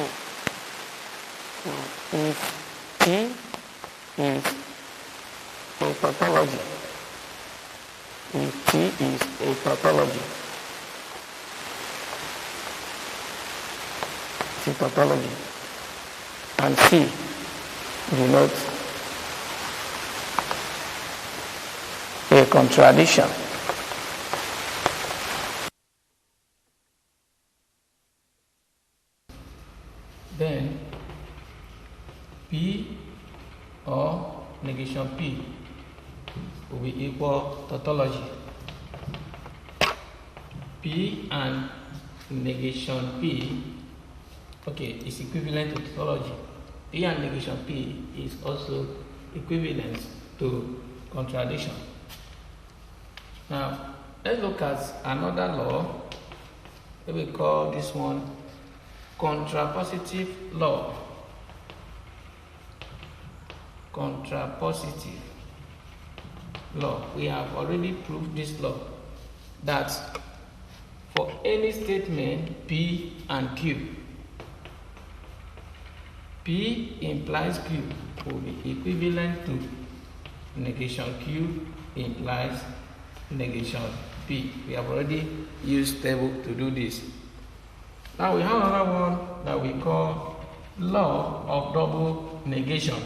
If P is a tautology, if P is a tautology, it's a tautology, and C denotes a contradiction, then P or negation P will be equal tautology. P and negation P, okay, is equivalent to tautology. P and negation P is also equivalent to contradiction. Now, let's look at another law we call this one contrapositive law. Contrapositive law. We have already proved this law that for any statement P and Q, P implies Q will be equivalent to negation Q implies negation P. We have already used table to do this. Now we have another one that we call law of double negation.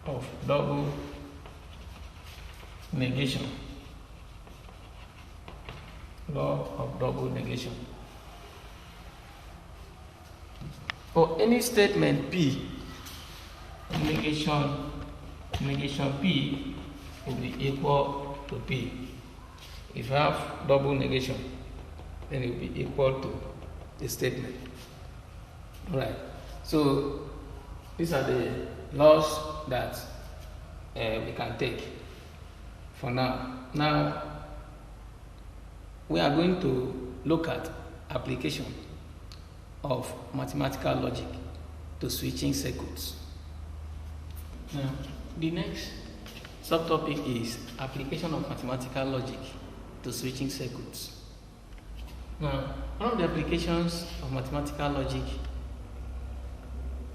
Of double negation. Law of double negation. For any statement P, negation P will be equal to P. If you have double negation, then it will be equal to the statement. Alright, so these are the laws that we can take for now. Now, we are going to look at application of mathematical logic to switching circuits. Now, the next subtopic is application of mathematical logic to switching circuits. Now, one of the applications of mathematical logic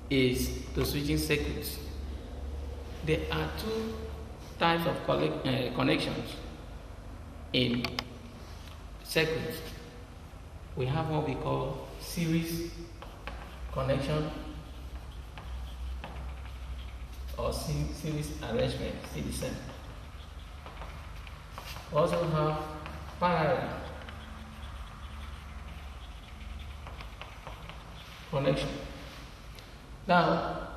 is to switching circuits. There are two types of connections in circuits. We have what we call series connection or series arrangement, CDSM. We also have parallel connection. Now,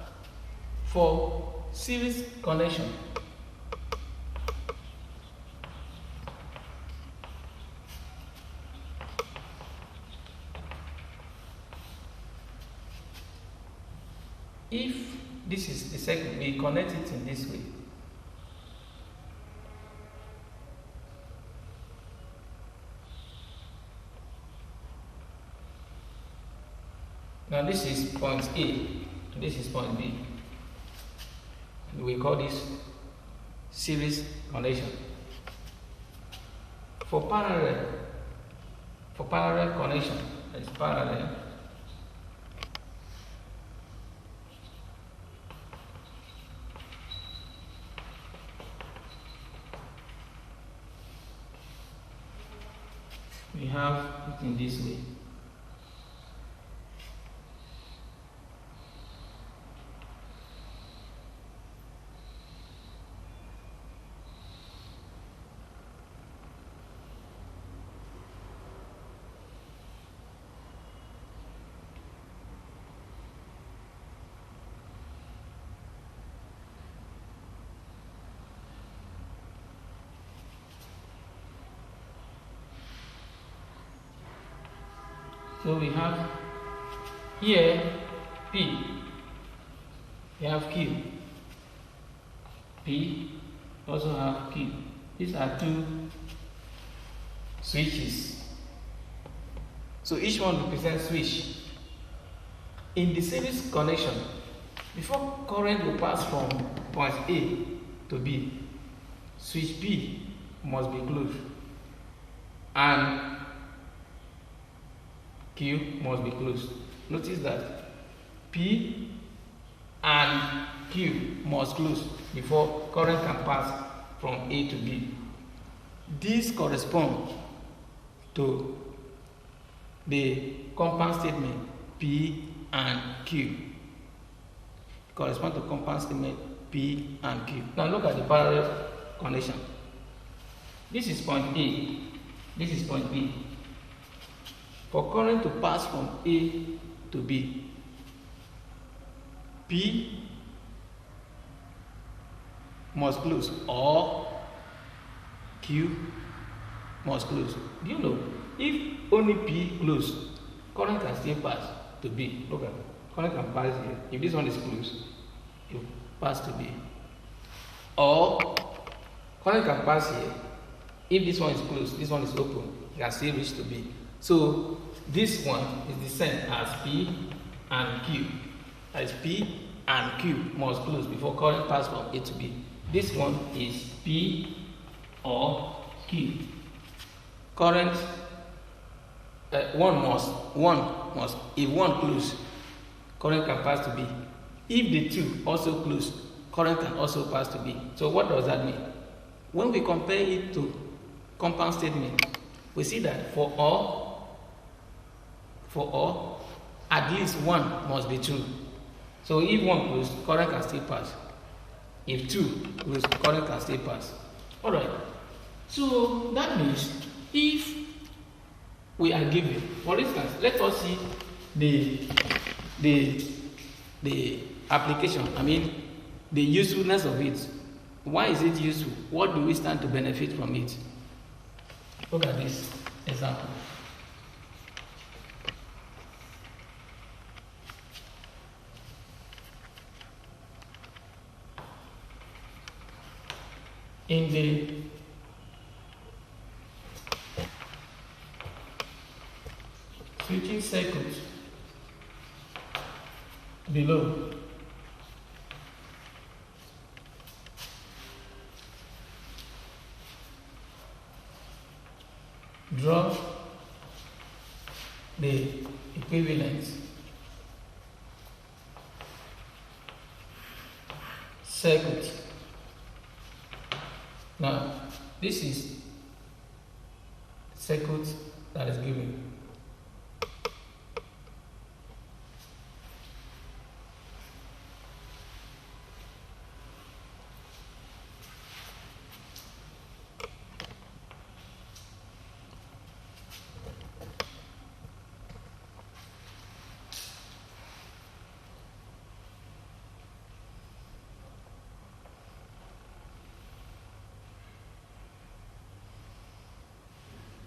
for series connection, if this is the circuit, we connect it in this way. Now this is point A, this is point B. And we call this series connection. For parallel connection, it's parallel. We have it in this way. So we have here P, we have Q, P also have Q. These are two switches. So each one represents switch. In the series connection, before current will pass from point A to B, switch B must be closed and Q must be closed. Notice that P and Q must close before current can pass from A to B. This corresponds to the compound statement P and Q. Correspond to compound statement P and Q. Now look at the parallel connection. This is point A, this is point B. For current to pass from A to B, P must close or Q must close. Do you know, if only P close, current can still pass to B. Look at it. Current can pass here. If this one is closed, it will pass to B. Or current can pass here. If this one is closed, this one is open, it can still reach to B. So this one is the same as P and Q. That is P and Q must close before current pass from A to B. This one is P or Q. Current one must if one close, current can pass to B. If the two also close, current can also pass to B. So what does that mean? When we compare it to compound statement, we see that for all, at least one must be true. So if one close, current can still pass. If two close, current can still pass. Alright. So that means if we are given, for instance, let us see the application, the usefulness of it. Why is it useful? What do we stand to benefit from it? Look at this example. In the switching circuit below, draw the equivalent circuit. Now, this is circuit that is given.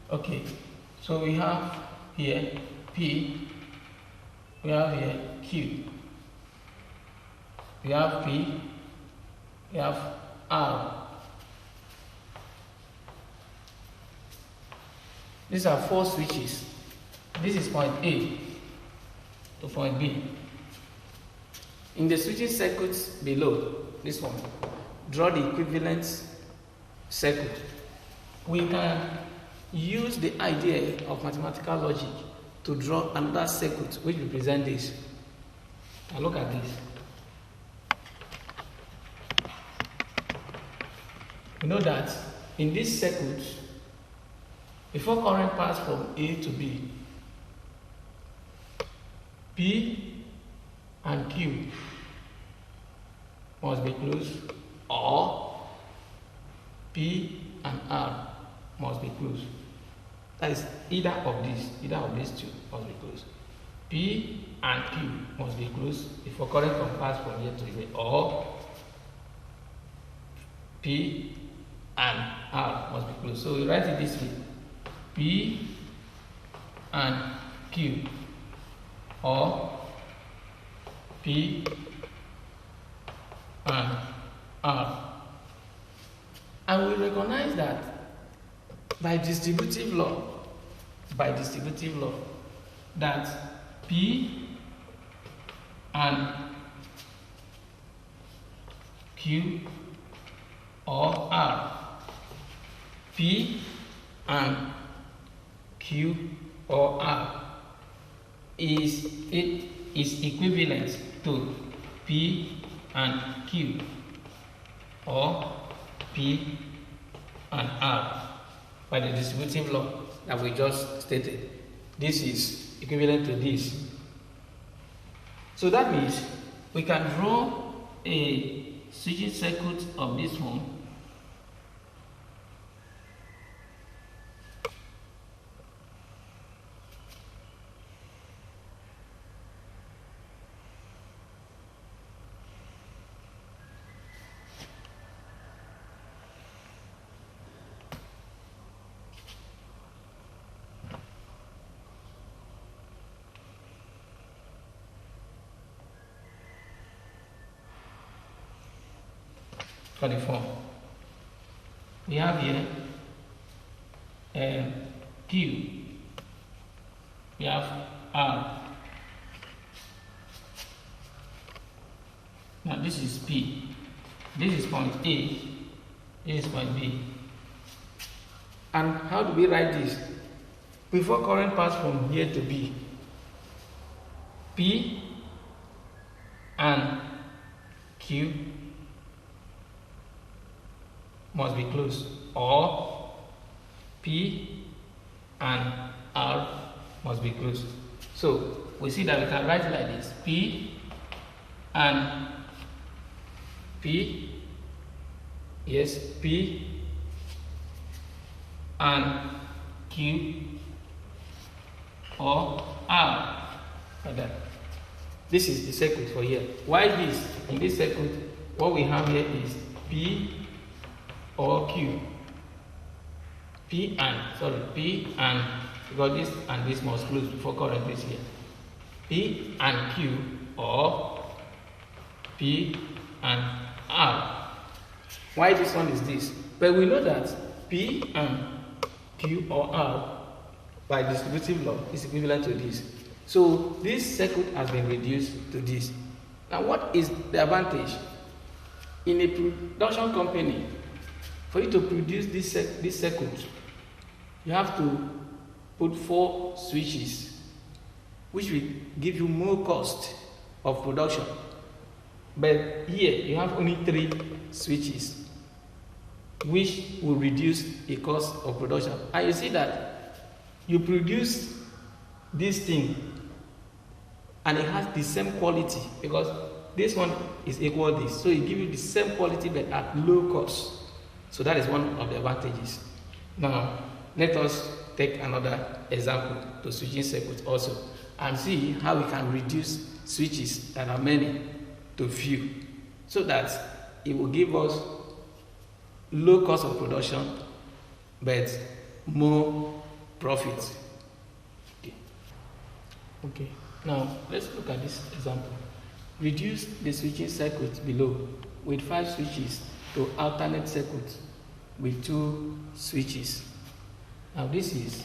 Okay, so we have here P, we have here Q, we have P, we have R. These are 4 switches. This is point A to point B. In the switching circuits below, this one, draw the equivalent circuit. We can use the idea of mathematical logic to draw another circuit which represents this. Now look at this. We know that in this circuit, before current pass from A to B, P and Q must be closed, or P and R must be closed. That is either of these two must be closed. P and Q must be closed before current can pass from here to here, or P and R must be closed. So we write it this way: P and Q, or P and R. And we recognize that by distributive law, that P and Q or R, P and Q or R is equivalent to P and Q or P and R by the distributive law that we just stated. This is equivalent to this. So that means we can draw a switching circuit of this one for the form. We have here Q, we have R. Now this is P. This is point A. This is point B. And how do we write this? Before current pass from here to B, P and Q must be closed, or P and R must be closed. So we see that we can write it like this: P and P, yes, P and Q or R, like that. This is the circuit for here. Why this? In this circuit, what we have here is P or Q. P and, because this and this must close before current is here. P and Q or P and R. Why this one is this? But we know that P and Q or R by distributive law is equivalent to this. So this circuit has been reduced to this. Now what is the advantage? In a production company, for you to produce this circuit, you have to put 4 switches, which will give you more cost of production. But here you have only 3 switches, which will reduce the cost of production. And you see that you produce this thing and it has the same quality, because this one is equal to this, so it gives you the same quality but at low cost. So that is one of the advantages. Now let us take another example to switching circuits also, and see how we can reduce switches that are many to few, so that it will give us low cost of production but more profit. Okay. Now let's look at this example. Reduce the switching circuit below with 5 switches to alternate circuits with 2 switches. Now this is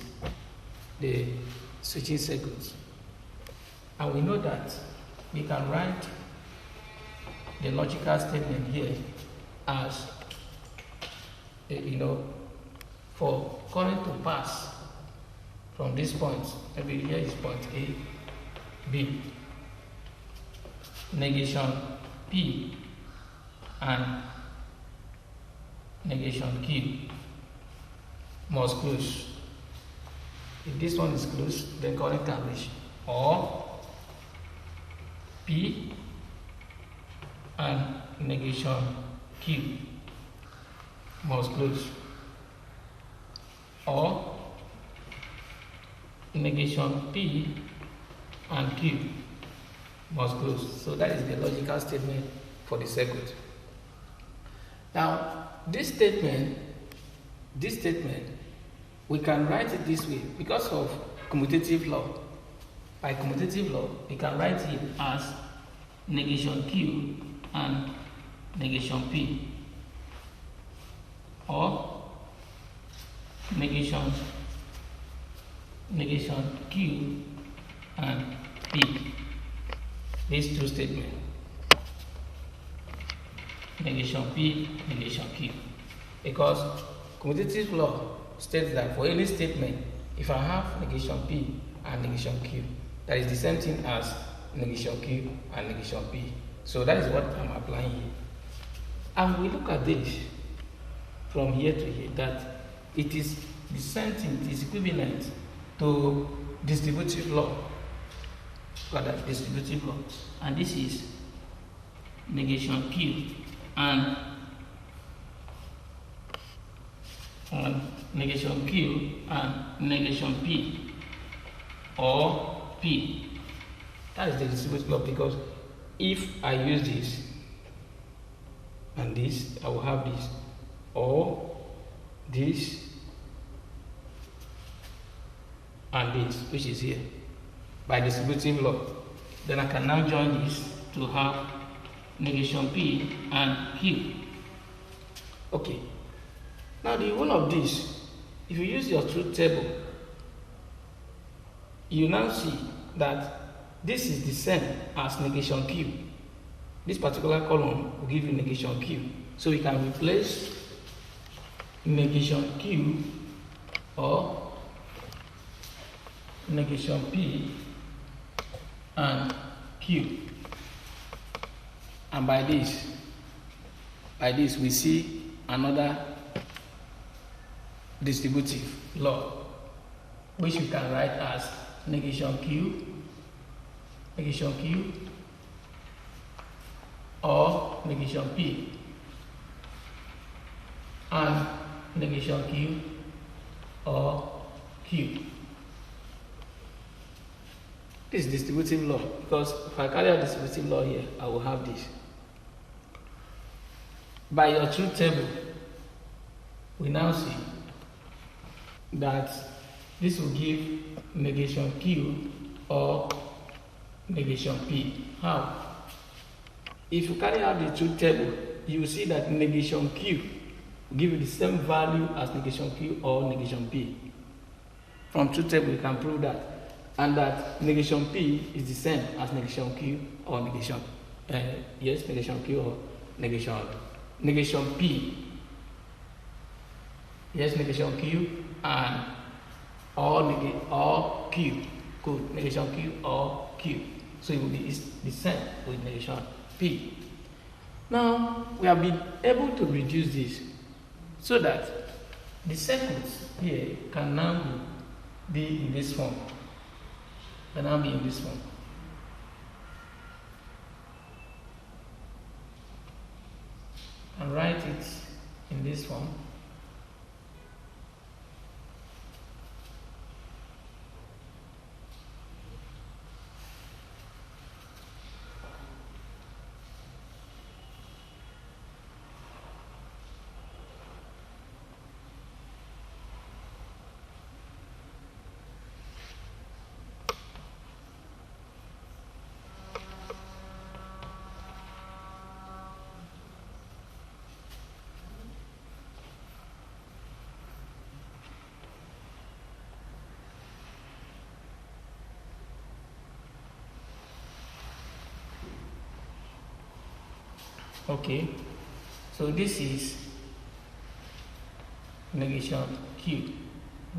the switching circuit, and we know that we can write the logical statement here as for current to pass from this point, maybe here is point A, B, negation P and negation Q must close. If this one is closed, then current can reach, or P and negation Q must close, or negation P and Q must close. So that is the logical statement for the circuit. Now this statement, we can write it this way because of commutative law. By commutative law, we can write it as negation Q and negation P, or negation Q and P. These 2 statements, negation P, negation Q, because commutative law states that for any statement, if I have negation P and negation Q, that is the same thing as negation Q and negation P. So that is what I'm applying here. And we look at this from here to here, that it is the same thing, it is equivalent to distributive law. Look at that, distributive law. And this is negation Q and negation Q and negation P, or P. That is the distributive law, because if I use this and this, I will have this, or this and this, which is here, by distributive law. Then I can now join this to have negation P and Q. Okay. Now the whole of this, if you use your truth table you now see that this is the same as negation Q. This particular column will give you negation Q. So we can replace negation Q or negation P and Q. And by this we see another distributive law, which we can write as negation Q or negation P and negation Q or Q. This is distributive law, because if I carry out distributive law here, I will have this. By your truth table, we now see that this will give negation Q or negation P. How? If you carry out the truth table, you will see that negation Q will give you the same value as negation Q or negation P. From truth table, you can prove that. And that negation P is the same as negation Q or negation Q or negation P. Yes, negation Q and or Q. Good, negation Q or Q. So it will be the same with negation P. Now we have been able to reduce this so that the circles here can now be in this form. And write it in this form. Okay, so this is negation Q,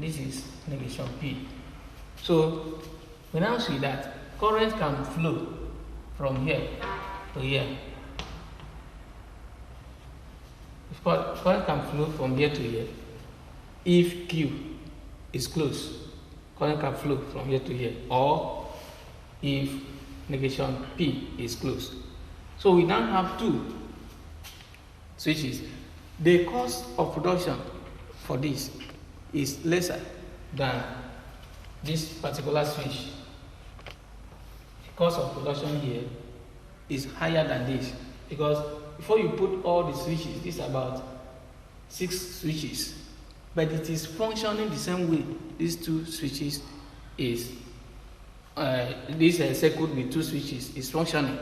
this is negation P. So we now see that current can flow from here to here. Current can flow from here to here. If Q is closed, current can flow from here to here, or if negation P is closed. So we now have two switches. The cost of production for this is lesser than this particular switch. The cost of production here is higher than this, because before you put all the switches, this is about 6 switches, but it is functioning the same way. These 2 switches is this circuit with 2 switches is functioning.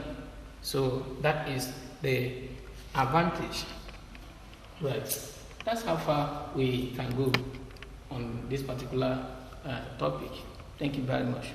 So that is the advantage. Right. That's how far we can go on this particular topic. Thank you very much.